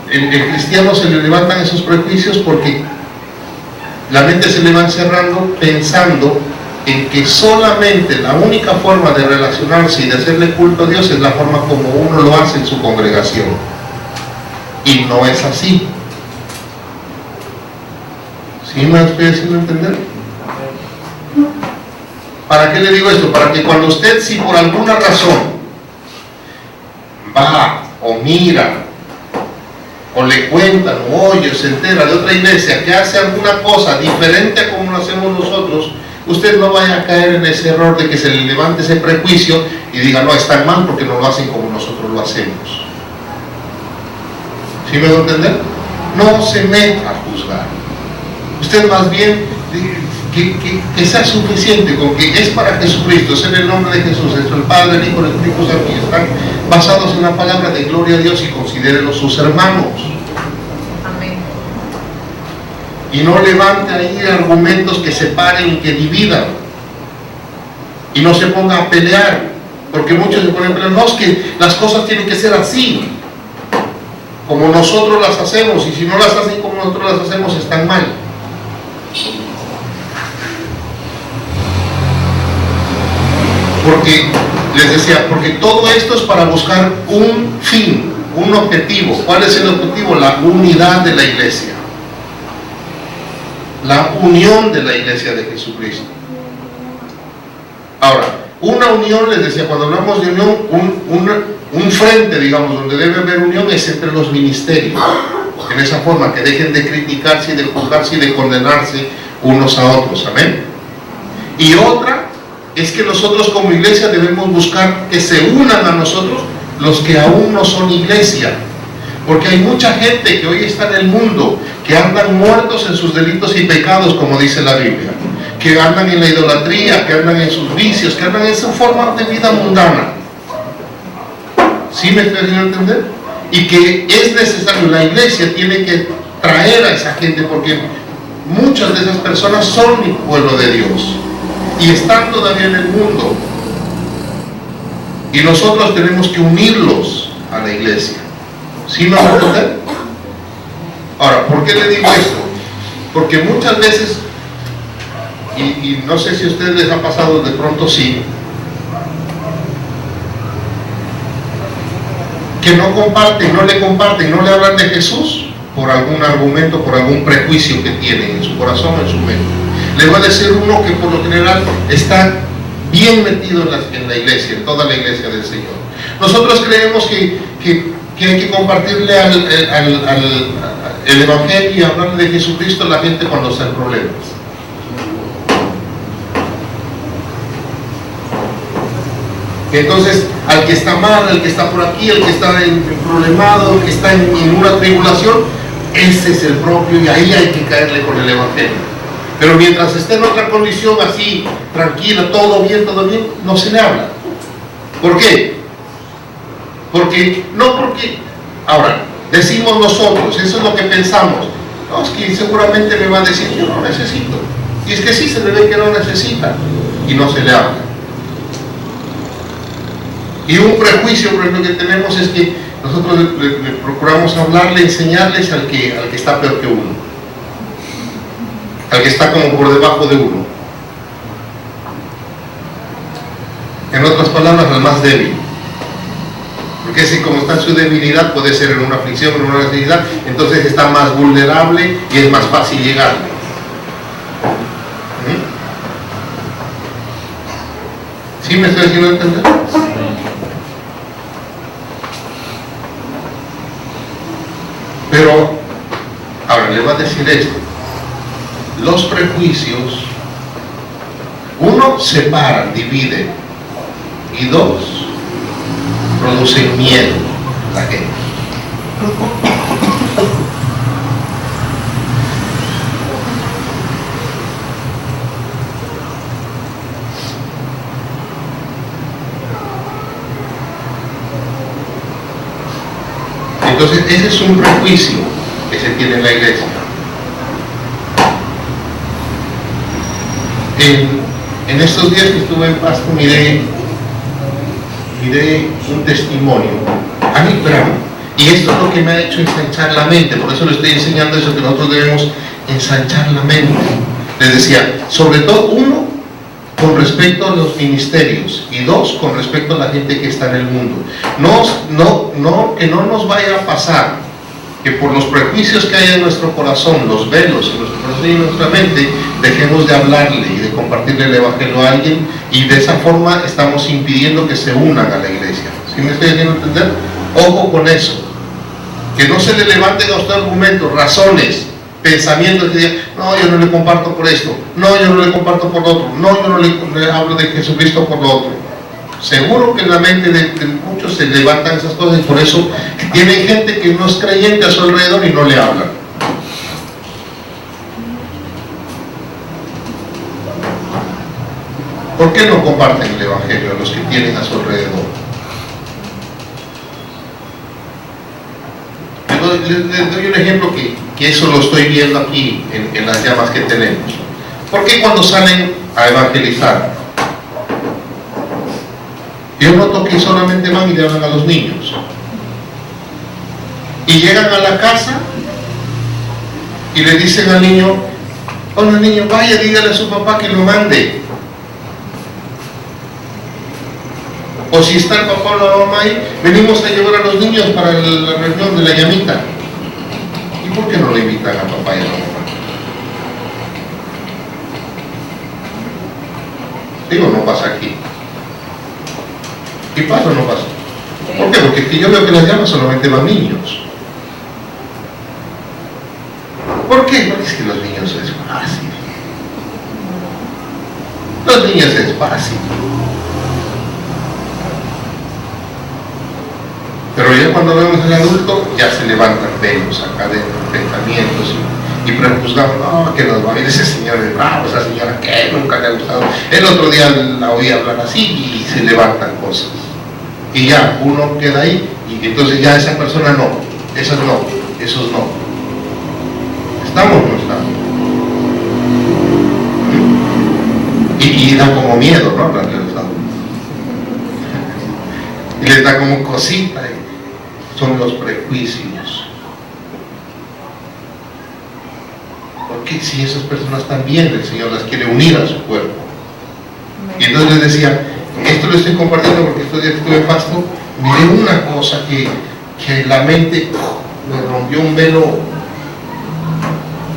el cristiano se le levantan esos prejuicios porque la mente se le va encerrando pensando en que solamente la única forma de relacionarse y de hacerle culto a Dios es la forma como uno lo hace en su congregación. Y no es así. ¿Sí me estoy haciendo entender? ¿Para qué le digo esto? Para que cuando usted, si por alguna razón va o mira o le cuentan o oye o se entera de otra iglesia que hace alguna cosa diferente a como lo hacemos nosotros, usted no vaya a caer en ese error de que se le levante ese prejuicio y diga, no, están mal porque no lo hacen como nosotros lo hacemos. ¿Sí me va a entender? No se meta a juzgar. Usted más bien que sea suficiente con que es para Jesucristo, es en el nombre de Jesús, es el Padre, el Hijo, el Espíritu Santo, y están basados en la palabra de gloria a Dios, y considérenlos sus hermanos. Amén. Y no levante ahí argumentos que separen y que dividan, y no se ponga a pelear, porque muchos se ponen a pelear, no, es que las cosas tienen que ser así, como nosotros las hacemos, y si no las hacen como nosotros las hacemos, están mal. Porque, les decía, porque todo esto es para buscar un fin, un objetivo. ¿Cuál es el objetivo? La unidad de la iglesia. La unión de la iglesia de Jesucristo. Ahora, una unión, les decía, cuando hablamos de unión, un frente, digamos, donde debe haber unión es entre los ministerios. En esa forma, que dejen de criticarse y de juzgarse y de condenarse unos a otros. Amén. Y otra es que nosotros como iglesia debemos buscar que se unan a nosotros los que aún no son iglesia, porque hay mucha gente que hoy está en el mundo que andan muertos en sus delitos y pecados, como dice la Biblia, que andan en la idolatría, que andan en sus vicios, que andan en su forma de vida mundana. ¿Sí me estoy haciendo entender? Y que es necesario, la iglesia tiene que traer a esa gente, porque muchas de esas personas son el pueblo de Dios y están todavía en el mundo, y nosotros tenemos que unirlos a la iglesia. ¿Sí me van a entender? Ahora, ¿por qué le digo esto? Porque muchas veces, y no sé si a ustedes les ha pasado, de pronto sí, que no comparten, no le hablan de Jesús por algún argumento, por algún prejuicio que tienen en su corazón o en su mente. Les va a decir uno que por lo general está bien metido en la iglesia, en toda la iglesia del Señor. Nosotros creemos que hay que compartirle el Evangelio y hablarle de Jesucristo a la gente cuando está en problemas. Entonces, al que está mal, al que está por aquí, al que está problemado, al que está en una tribulación, ese es el propio y ahí hay que caerle con el Evangelio. Pero mientras esté en otra condición así, tranquila, todo bien, no se le habla. ¿Por qué? Ahora, decimos nosotros, eso es lo que pensamos. No, es que seguramente me va a decir, yo no necesito. Y es que sí se le ve que no necesita y no se le habla. Y un prejuicio, por ejemplo, que tenemos es que nosotros le procuramos hablarle, enseñarles al que está peor que uno, al que está como por debajo de uno. En otras palabras, al más débil. Porque si como está en su debilidad, puede ser en una aflicción, en una necesidad, entonces está más vulnerable y es más fácil llegarle. ¿Sí me estoy haciendo entender? Pero, ahora le voy a decir esto. Los prejuicios, uno, separan, dividen, y dos, producen miedo a la gente. Entonces, ese es un prejuicio que se tiene en la iglesia. En estos días que estuve en Pasto, miré un testimonio a mi primo, y esto es lo que me ha hecho ensanchar la mente. Por eso le estoy enseñando eso, que nosotros debemos ensanchar la mente. Les decía, sobre todo, uno, con respecto a los ministerios, y dos, con respecto a la gente que está en el mundo. Que no nos vaya a pasar que por los prejuicios que hay en nuestro corazón, los velos en nuestro corazón y en nuestra mente, dejemos de hablarle y de compartirle el Evangelio a alguien, y de esa forma estamos impidiendo que se unan a la iglesia. ¿Sí me estoy haciendo entender? Ojo con eso. Que no se le levanten a usted argumentos, razones, pensamientos que digan, no, yo no le comparto por esto, no, yo no le comparto por lo otro, no, yo no le hablo de Jesucristo por lo otro. Seguro que en la mente de muchos se levantan esas cosas, y por eso tienen gente que no es creyente a su alrededor y no le hablan. ¿Por qué no comparten el Evangelio a los que tienen a su alrededor? Les doy un ejemplo que eso lo estoy viendo aquí en las llamas que tenemos. ¿Por qué cuando salen a evangelizar, yo noto que solamente van y le hablan a los niños? Y llegan a la casa y le dicen al niño, hola niño, vaya, dígale a su papá que lo mande. O si está el papá o la mamá ahí, venimos a llevar a los niños para la reunión de la llamita. ¿Y por qué no le invitan a papá y a la mamá? Digo, no pasa aquí. ¿Qué pasa o no pasa? ¿Por qué? Porque es que yo veo que las llamas solamente van niños. ¿Por qué? Porque es que los niños es fácil. Los niños es fácil. Pero ya cuando vemos al adulto, ya se levantan velos acá de pensamientos y prejuzgamos, no, que nos va a ir ese señor es bravo, esa señora que nunca le ha gustado. El otro día la oí hablar así y se levantan cosas. Y ya, uno queda ahí y entonces ya esa persona no, esos no. ¿Estamos o no estamos? Y da como miedo, ¿no? Hablarle a los adultos. Y les da como cosita. son los prejuicios. Porque si esas personas también el Señor las quiere unir a su cuerpo. Y entonces les decía, esto lo estoy compartiendo porque estos días que estuve pasto, miré una cosa que la mente me rompió un velo,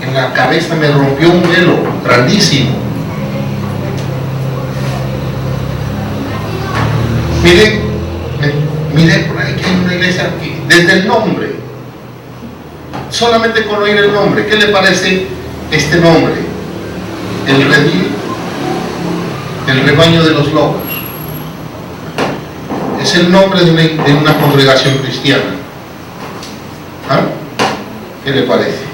en la cabeza me rompió un velo grandísimo. Miré por ahí que hay una iglesia aquí, desde el nombre, solamente con oír el nombre, ¿qué le parece este nombre? El redil, el rebaño de los lobos. Es el nombre de una congregación cristiana. ¿Ah? ¿Qué le parece?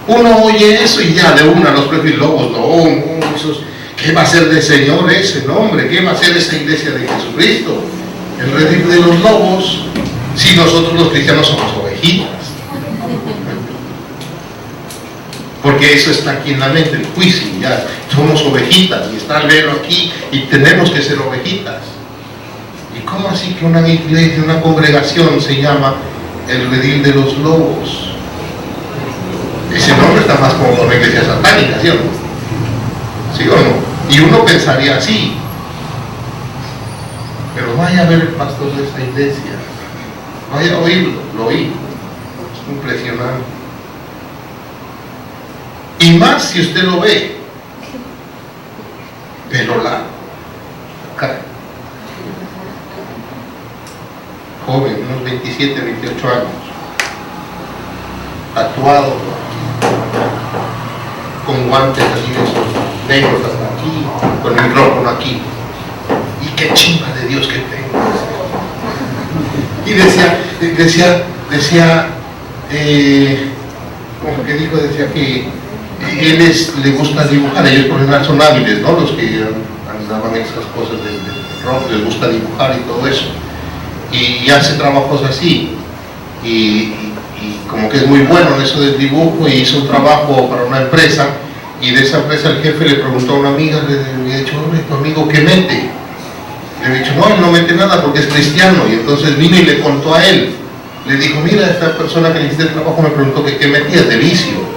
Uno oye eso y ya de una los propios lobos, no, esos, ¿qué va a ser del Señor ese nombre? ¿Qué va a ser esa iglesia de Jesucristo? El redil de los lobos, si nosotros los cristianos somos ovejitas. Porque eso está aquí en la mente, el juicio, ya somos ovejitas y está el velo aquí y tenemos que ser ovejitas. ¿Y cómo así que una iglesia, una congregación se llama el redil de los lobos? Ese nombre está más como una iglesia satánica, ¿sí o no? ¿Sí o no? Y uno pensaría así. Pero vaya a ver el pastor de esta iglesia, vaya a oírlo, lo oí. Es impresionante. Y más si usted lo ve, pelo largo, joven, unos 27, 28 años, tatuado, con guantes así de esos negros hasta aquí, con el micrófono aquí. Y qué chimba de Dios que tengo. Y decía, como que dijo, decía que él le gusta dibujar, ellos por lo general son hábiles, ¿no? Los que andaban esas cosas del rock, les gusta dibujar y todo eso. Y hace trabajos así. Y como que es muy bueno en eso del dibujo, y hizo un trabajo para una empresa, y de esa empresa el jefe le preguntó a una amiga, le había dicho, ¿tu amigo qué mete? Le había dicho, no, él no mete nada porque es cristiano. Y entonces vino y le contó a él, le dijo, mira, esta persona que le hiciste el trabajo me preguntó que qué metías de vicio.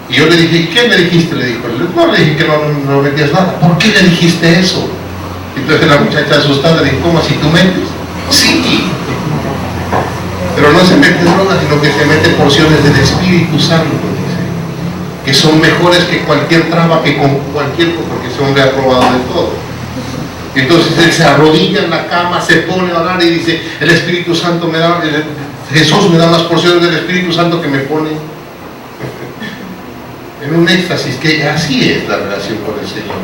Y yo le dije, ¿qué me dijiste? Le dijo, no, le dije que no metías nada. ¿Por qué le dijiste eso? Entonces la muchacha asustada le dijo, ¿cómo así tú metes? Sí, pero no se mete droga, sino que se mete porciones del Espíritu Santo, dice, que son mejores que cualquier traba, que con cualquier, porque ese hombre ha probado de todo. Entonces él se arrodilla en la cama, se pone a orar y dice, el Espíritu Santo me da, Jesús me da unas porciones del Espíritu Santo que me pone en un éxtasis, que así es la relación con el Señor.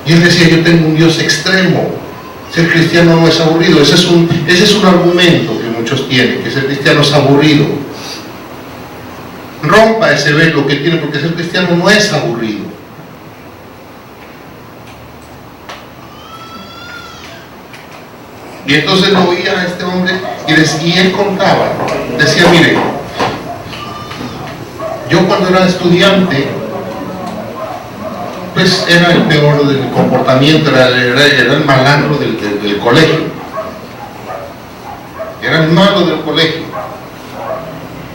Y él decía, yo tengo un Dios extremo, ser cristiano no es aburrido. Ese es un argumento que muchos tienen, que ser cristiano es aburrido. Rompa ese velo que tiene, porque ser cristiano no es aburrido. Y entonces lo oía a este hombre y él contaba, decía, mire, yo cuando era estudiante, pues era el peor del comportamiento, era el malandro del colegio, era el malo del colegio,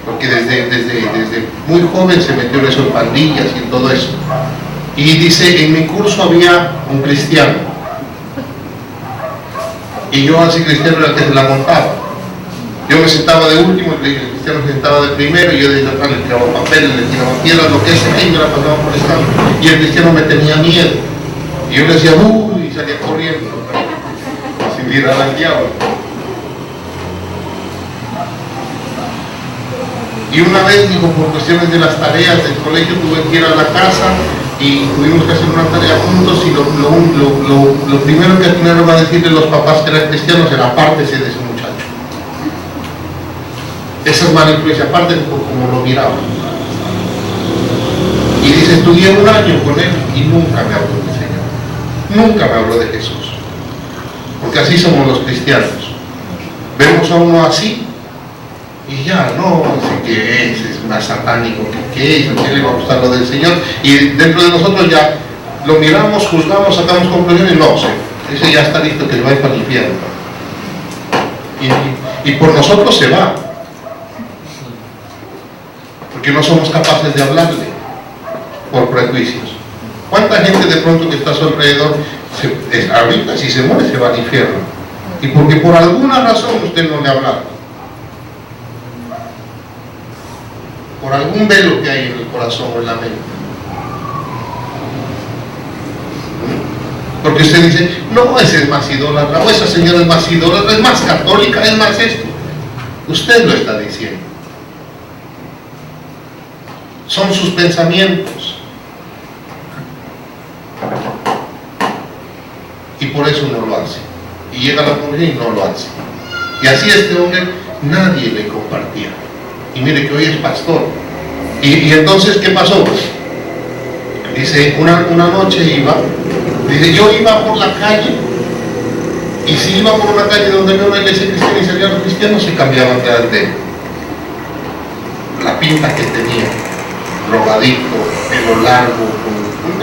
porque desde muy joven se metió en eso, en pandillas y en todo eso. Y dice, en mi curso había un cristiano, y yo así cristiano era el que se la montaba. Yo me sentaba de último, el cristiano se sentaba de primero, y yo desde atrás le tiraba papeles, le tiraba piedras, lo que sea, y me la pasaba por esta. Y el cristiano me tenía miedo. Y yo le decía, uy, y salía corriendo, sin mirar al diablo. Y una vez, digo, por cuestiones de las tareas del colegio, tuve que ir a la casa y tuvimos que hacer una tarea juntos, y lo primero que atinaron a decirle los papás que eran cristianos era, apártese de ese muchacho. Esa es mala influencia, aparte por como lo miraban. Y dice, estudié un año con él y nunca me habló del Señor, nunca me habló de Jesús, porque así somos los cristianos, vemos a uno así y ya, no, dice que es más satánico, que es, a quién le va a gustar lo del Señor, y dentro de nosotros ya lo miramos, juzgamos, sacamos conclusiones, no sé, ese ya está listo que se vaya para el infierno. y por nosotros se va, porque no somos capaces de hablarle por prejuicios. ¿Cuánta gente de pronto que está a su alrededor, ahorita si se muere se va al infierno? Y porque por alguna razón usted no le ha hablado, por algún velo que hay en el corazón o en la mente. Porque usted dice, no, ese es más idólatra, o esa señora es más idólatra, es más católica, es más esto. Usted lo está diciendo. Son sus pensamientos. Y por eso no lo hace. Y llega la congregación y no lo hace. Y así este hombre, nadie le compartía. Y mire que hoy es pastor. Y entonces, ¿qué pasó? Dice, una noche iba, dice, yo iba por la calle, y si iba por una calle donde había una iglesia cristiana y salían los cristianos, se cambiaban tras de él. La pinta que tenía, drogadicto, pelo largo,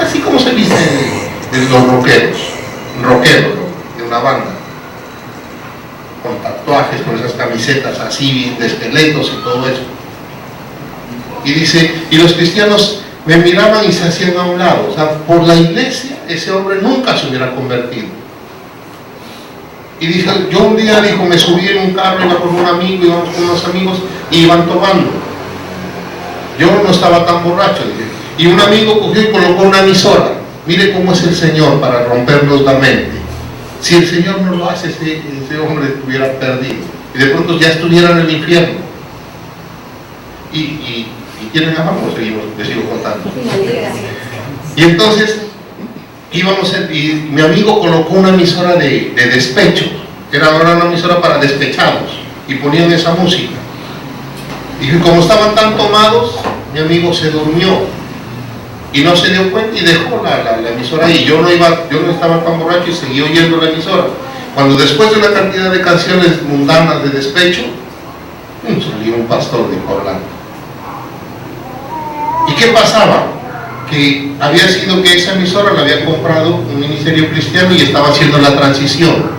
así como se viste de los rockeros de una banda, con tatuajes, con esas camisetas así, de esqueletos y todo eso. Y dice, y los cristianos me miraban y se hacían a un lado. O sea, por la iglesia ese hombre nunca se hubiera convertido. Y dije, yo un día, dijo, me subí en un carro, iba con un amigo, íbamos con unos amigos y iban tomando. Yo no estaba tan borracho, dije. Y un amigo cogió y colocó una emisora. Mire cómo es el Señor para rompernos la mente. Si el Señor no lo hace, ese hombre estuviera perdido. Y de pronto ya estuviera en el infierno. Y ¿quieren abajo? Les sigo contando. Y entonces íbamos y mi amigo colocó una emisora de despecho. Era una emisora para despechados y ponían esa música. Y como estaban tan tomados, mi amigo se durmió y no se dio cuenta y dejó la emisora ahí. Yo no estaba tan borracho y seguí oyendo la emisora. Cuando después de una cantidad de canciones mundanas de despecho, salió un pastor de Orlando. ¿Y qué pasaba? Que había sido que esa emisora la había comprado un ministerio cristiano y estaba haciendo la transición.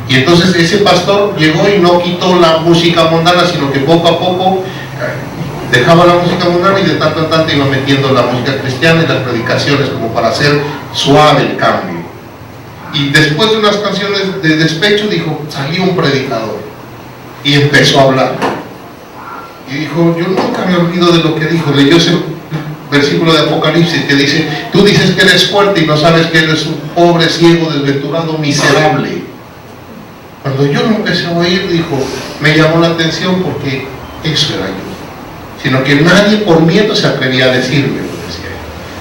Y entonces ese pastor llegó y no quitó la música mundana, sino que poco a poco dejaba la música mundana y de tanto en tanto iba metiendo la música cristiana y las predicaciones como para hacer suave el cambio. Y después de unas canciones de despecho dijo, salió un predicador y empezó a hablar. Y dijo, yo nunca me olvido de lo que dijo. Leyó ese versículo de Apocalipsis que dice, tú dices que eres fuerte y no sabes que eres un pobre, ciego, desventurado, miserable. Cuando yo lo empecé a oír, dijo, me llamó la atención porque eso era yo. Sino que nadie por miedo se atrevía a decirme, lo decía él.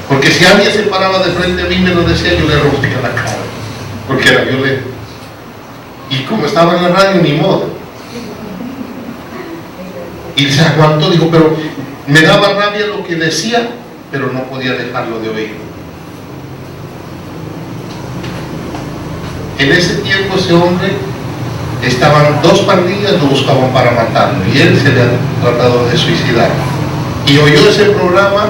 Porque si alguien se paraba de frente a mí y me lo decía, yo le rompía la cara, porque era violento. Y como estaba en la radio, ni modo. Y se aguantó, dijo, pero me daba rabia lo que decía, pero no podía dejarlo de oír. En ese tiempo ese hombre, estaban dos pandillas, lo buscaban para matarlo y él se le ha tratado de suicidar. Y oyó ese programa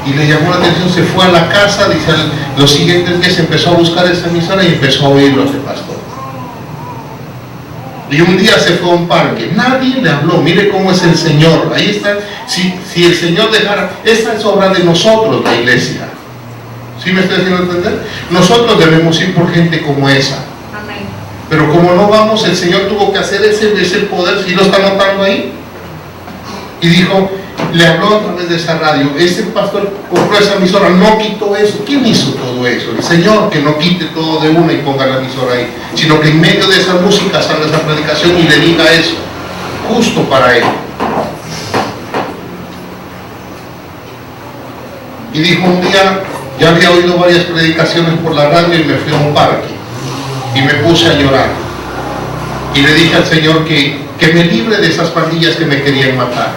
y le llamó la atención, se fue a la casa, dice, los siguientes días empezó a buscar esa emisora y empezó a oírlo a ese pastor. Y un día se fue a un parque, nadie le habló, mire cómo es el Señor, ahí está, si el Señor dejara, esta es obra de nosotros, la iglesia. ¿Sí me estoy haciendo entender? Nosotros debemos ir por gente como esa. Amén. Pero como no vamos, el Señor tuvo que hacer ese poder, si lo está notando ahí. Y dijo, le habló a través de esa radio, ese pastor compró esa emisora, no quitó eso. ¿Quién hizo todo eso? El Señor, que no quite todo de una y ponga la emisora ahí, sino que en medio de esa música salga esa predicación y le diga eso, justo para él. Y dijo un día, ya había oído varias predicaciones por la radio y me fui a un parque y me puse a llorar y le dije al Señor que me libre de esas pandillas que me querían matar,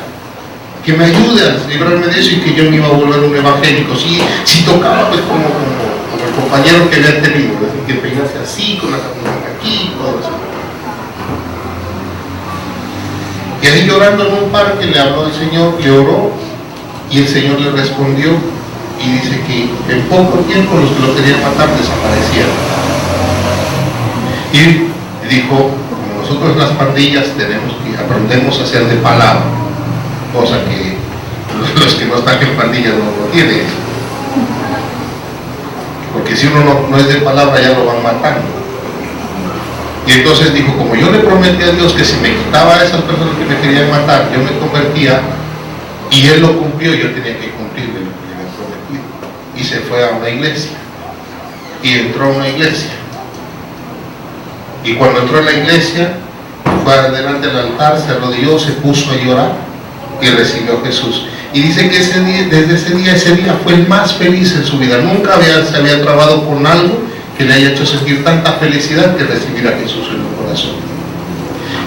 que me ayude a librarme de eso y que yo me iba a volver un evangélico. Si tocaba pues como el compañero que había tenido, que peinarse así, con la camisa aquí, todo eso. Y ahí llorando en un parque le habló el Señor, le oró y el Señor le respondió y dice que en poco tiempo los que lo querían matar desaparecieron. Y dijo, como nos nosotros en las pandillas aprendemos a hacer de palabra, cosa que los que no están en pandillas no lo tienen. Porque si uno no es de palabra ya lo van matando. Y entonces dijo, como yo le prometí a Dios que si me quitaba a esas personas que me querían matar, yo me convertía, y Él lo cumplió, yo tenía que cumplirle lo que le había prometido. Y se fue a una iglesia, y entró a una iglesia. Y cuando entró en la iglesia, fue delante del altar, se arrodilló, se puso a llorar y recibió a Jesús. Y dice que desde ese día fue el más feliz en su vida. Nunca se había trabado con algo que le haya hecho sentir tanta felicidad que recibir a Jesús en el corazón.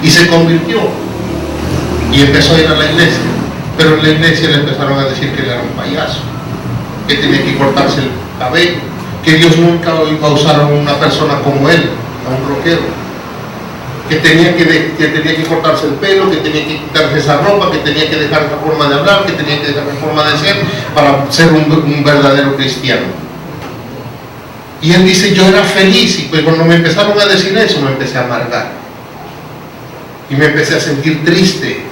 Y se convirtió y empezó a ir a la iglesia. Pero en la iglesia le empezaron a decir que él era un payaso, que tenía que cortarse el cabello, que Dios nunca iba a usar a una persona como él, a un rockero, que tenía que cortarse el pelo, que tenía que quitarse esa ropa, que tenía que dejar esa forma de hablar, que tenía que dejar esa forma de ser para ser un verdadero cristiano. Y él dice, yo era feliz, y pues cuando me empezaron a decir eso me empecé a amargar y me empecé a sentir triste.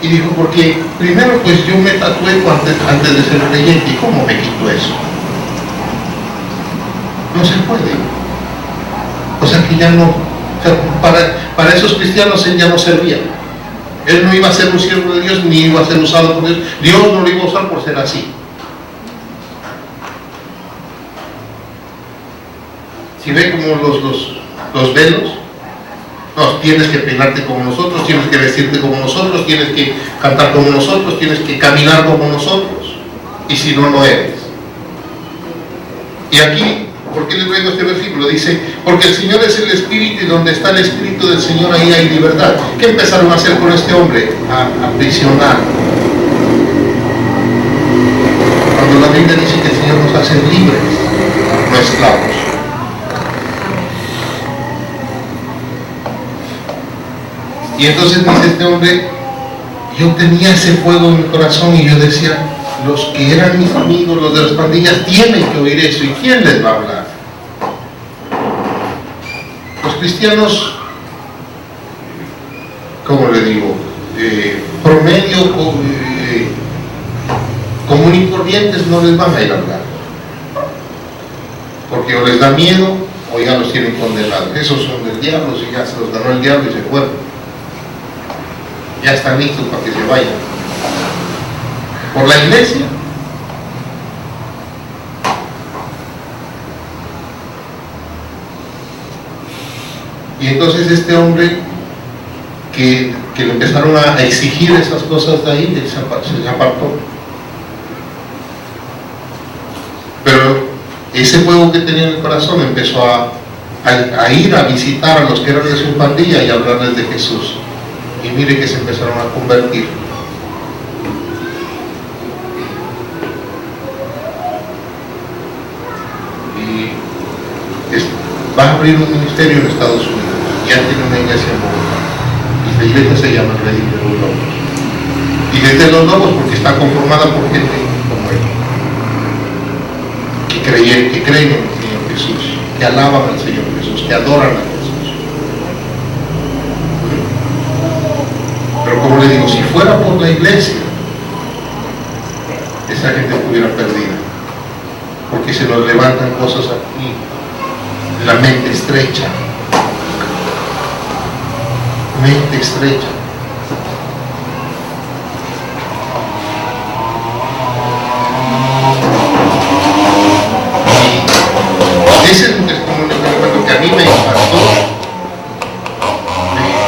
Y dijo, porque primero pues yo me tatué antes de ser creyente, ¿y cómo me quito eso? No se puede. O sea que ya no, o sea, para esos cristianos él ya no servía. Él no iba a ser un siervo de Dios, ni iba a ser usado por Dios. Dios no lo iba a usar por ser así. Si ve como los velos, no, tienes que peinarte como nosotros, tienes que vestirte como nosotros, tienes que cantar como nosotros, tienes que caminar como nosotros. Y si no, no eres. Y aquí, ¿por qué les traigo este versículo? Dice, porque el Señor es el Espíritu y donde está el Espíritu del Señor ahí hay libertad. ¿Qué empezaron a hacer con este hombre? A aprisionar. Cuando la Biblia dice que el Señor nos hace libres, no esclavos. Y entonces dice este hombre, yo tenía ese fuego en mi corazón y yo decía, los que eran mis amigos, los de las pandillas, tienen que oír eso. ¿Y quién les va a hablar? Los cristianos, ¿cómo le digo? Promedio, común y corrientes no les van a ir a hablar. Porque o les da miedo o ya los tienen condenados. Esos son del diablo, y ya se los ganó el diablo y se fueron. Ya están listos para que se vayan. Por la iglesia. Y entonces este hombre que le empezaron a exigir esas cosas de ahí, se apartó. Pero ese fuego que tenía en el corazón empezó a ir a visitar a los que eran de su pandilla y a hablarles de Jesús. Y mire que se empezaron a convertir. Y va a abrir un ministerio en Estados Unidos. Ya tiene una iglesia en Bogotá. Y la iglesia se llama Redil de los Lobos. Y desde los Lobos porque está conformada por gente como él. Que creen en el Señor Jesús. Que alaban al Señor Jesús. Que adoran a Jesús. Pero como le digo, si fuera por la iglesia, esa gente estuviera perdida. Porque se nos levantan cosas aquí, la mente estrecha. Mente estrecha. Y ese es un testimonio que a mí me impactó,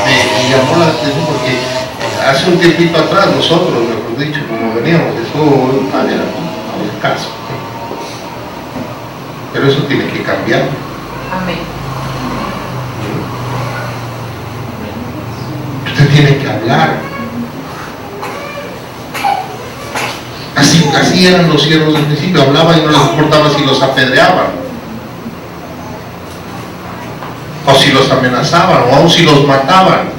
me llamó la atención porque hace un tiempito atrás nosotros, mejor dicho, como veníamos, eso era el caso. Pero eso tiene que cambiar. Amén. Usted tiene que hablar. Así eran los siervos del principio, hablaban y no les importaba si los apedreaban, o si los amenazaban, o aún si los mataban.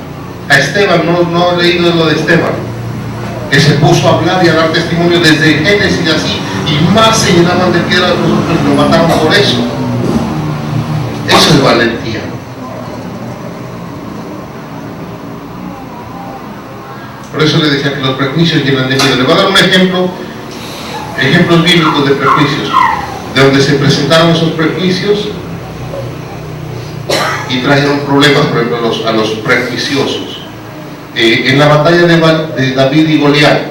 A Esteban, no he leído lo de Esteban. que se puso a hablar y a dar testimonio desde Génesis y así, y más se llenaban de piedras los otros y lo mataron por eso. Eso es valentía. Por eso le decía que los prejuicios llenan de miedo. Le voy a dar un ejemplo, ejemplos bíblicos de prejuicios, de donde se presentaron esos prejuicios y trajeron problemas, por ejemplo, a los prejuiciosos. En la batalla de David y Goliat,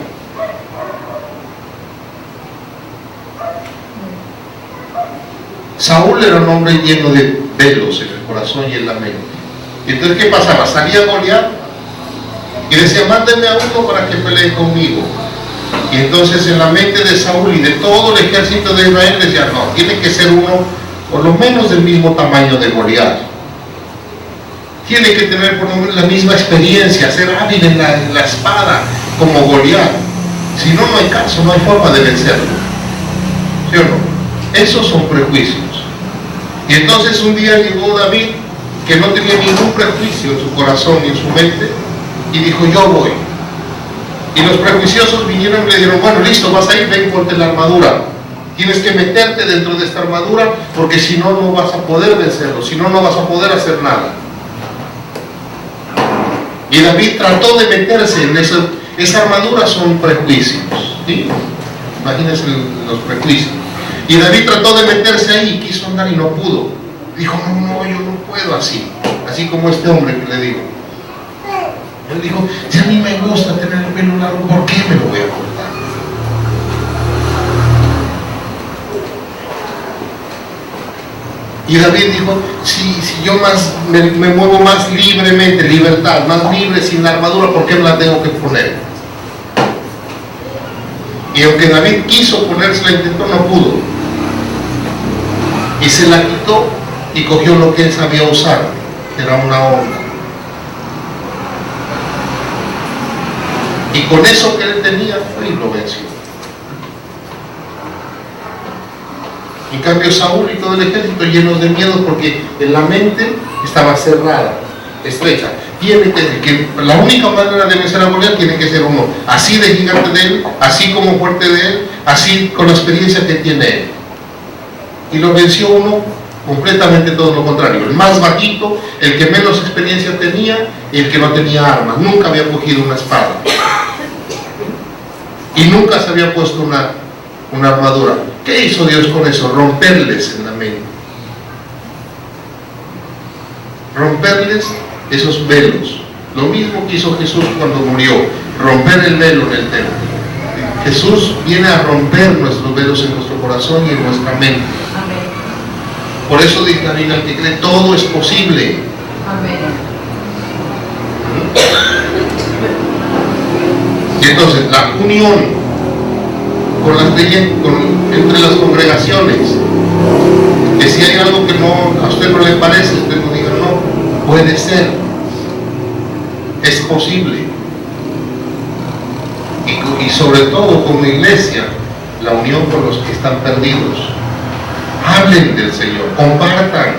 Saúl era un hombre lleno de velos en el corazón y en la mente. Y entonces, ¿qué pasaba? Salía Goliat y decía, mándenme a uno para que pelee conmigo. Y entonces en la mente de Saúl y de todo el ejército de Israel decía, no, tiene que ser uno por lo menos del mismo tamaño de Goliat. Tiene que tener por lo menos la misma experiencia, ser hábil en la espada como Goliat. Si no, no hay caso, no hay forma de vencerlo. ¿Sí o no? Esos son prejuicios. Y entonces un día llegó David, que no tenía ningún prejuicio en su corazón ni en su mente, y dijo, yo voy. Y los prejuiciosos vinieron y le dijeron, bueno, listo, vas a ir, ven, ponte la armadura. Tienes que meterte dentro de esta armadura, porque si no, no vas a poder vencerlo, si no, no vas a poder hacer nada. Y David trató de meterse en esa armadura, son prejuicios, ¿sí? Imagínense los prejuicios. Y David trató de meterse ahí y quiso andar y no pudo. Dijo, no, yo no puedo así como este hombre que le digo. Él dijo, si a mí me gusta tener el pelo largo, ¿por qué me lo voy a cortar? Y David dijo, si yo me muevo más libremente, libertad, más libre sin la armadura, ¿por qué me la tengo que poner? Y aunque David quiso ponérsela, intentó, no pudo. Y se la quitó y cogió lo que él sabía usar, que era una onda. Y con eso que él tenía, fue y lo venció. En cambio, Saúl y todo el ejército llenos de miedo, porque en la mente estaba cerrada, estrecha. Tiene que la única manera de vencer a Goliat tiene que ser uno así de gigante de él, así como fuerte de él, así con la experiencia que tiene él. Y lo venció uno completamente todo lo contrario, el más bajito, el que menos experiencia tenía y el que no tenía armas, nunca había cogido una espada y nunca se había puesto una armadura. ¿Qué hizo Dios con eso? Romperles en la mente, romperles esos velos. Lo mismo que hizo Jesús cuando murió, romper el velo en el templo. Jesús viene a romper nuestros velos en nuestro corazón y en nuestra mente. Amén. Por eso dice la Biblia, el que cree todo es posible. Amén. Y entonces la unión con las leyes, entre las congregaciones, que si hay algo que a usted no le parece, usted no diga no, puede ser, es posible. Y sobre todo como iglesia, la unión con los que están perdidos. Hablen del Señor, compartan.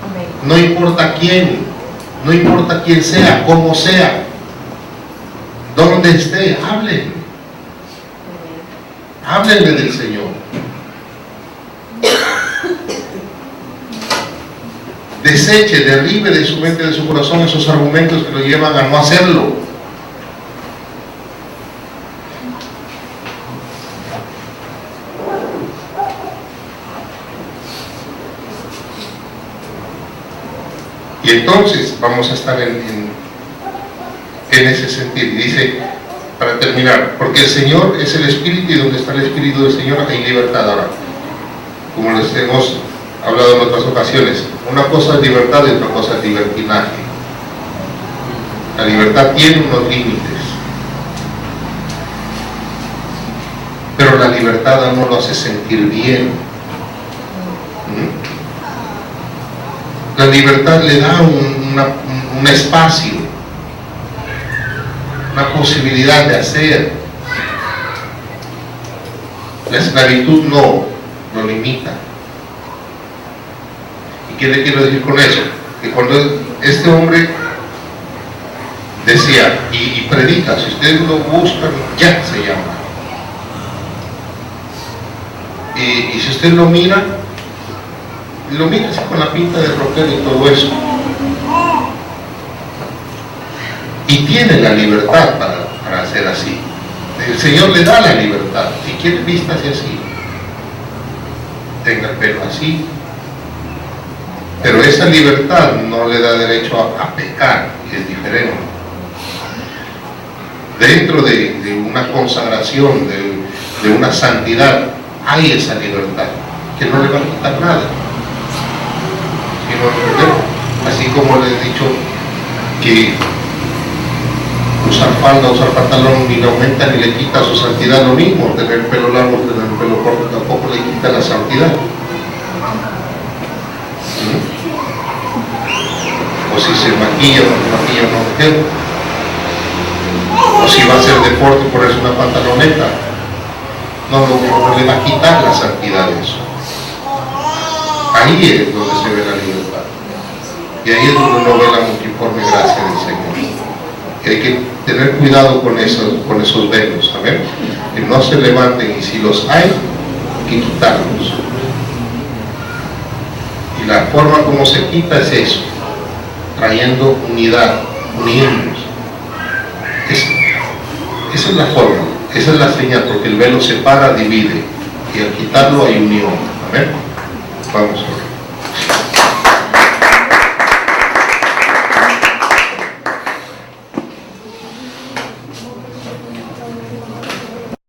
Amén. No importa quién, no importa quién sea, cómo sea, donde esté, hablen. Háblenle del Señor. Deseche, derribe de su mente, de su corazón esos argumentos que lo llevan a no hacerlo. Y entonces vamos a estar en ese sentido. Y dice, para terminar, porque el Señor es el Espíritu y donde está el Espíritu del Señor hay libertad. Ahora, como les hemos hablado en otras ocasiones, una cosa es libertad y otra cosa es libertinaje. La libertad tiene unos límites, pero la libertad a uno lo hace sentir bien. La libertad le da un espacio, una posibilidad de hacer. La esclavitud no lo limita. ¿Y qué le quiero decir con eso? Que cuando este hombre decía, y predica, si ustedes lo buscan, ya se llama. Y si usted lo mira así con la pinta de rockero y todo eso. Y tiene la libertad para hacer así. El Señor le da la libertad. Si quiere, vístase así. Tenga el pelo así. Pero esa libertad no le da derecho a pecar, es diferente. Dentro de una consagración, de una santidad, hay esa libertad, que no le va a quitar nada. Así como les he dicho que usar falda, usar pantalón ni le aumenta ni le quita su santidad, lo mismo, tener pelo largo, tener pelo corto tampoco le quita la santidad. O si se maquilla o no se maquilla una mujer, o si va a hacer deporte ponerse una pantaloneta, no le va a quitar la santidad de eso. Ahí es donde se ve la libertad, y ahí es donde uno ve la multiforme gracia del Señor. Que hay que tener cuidado con esos velos, ¿saben? Que no se levanten, y si los hay que quitarlos. Y la forma como se quita es eso, trayendo unidad, uniéndonos. Esa es la forma, esa es la señal, porque el velo separa, divide, y al quitarlo hay unión. ¿Amén? Vamos a ver.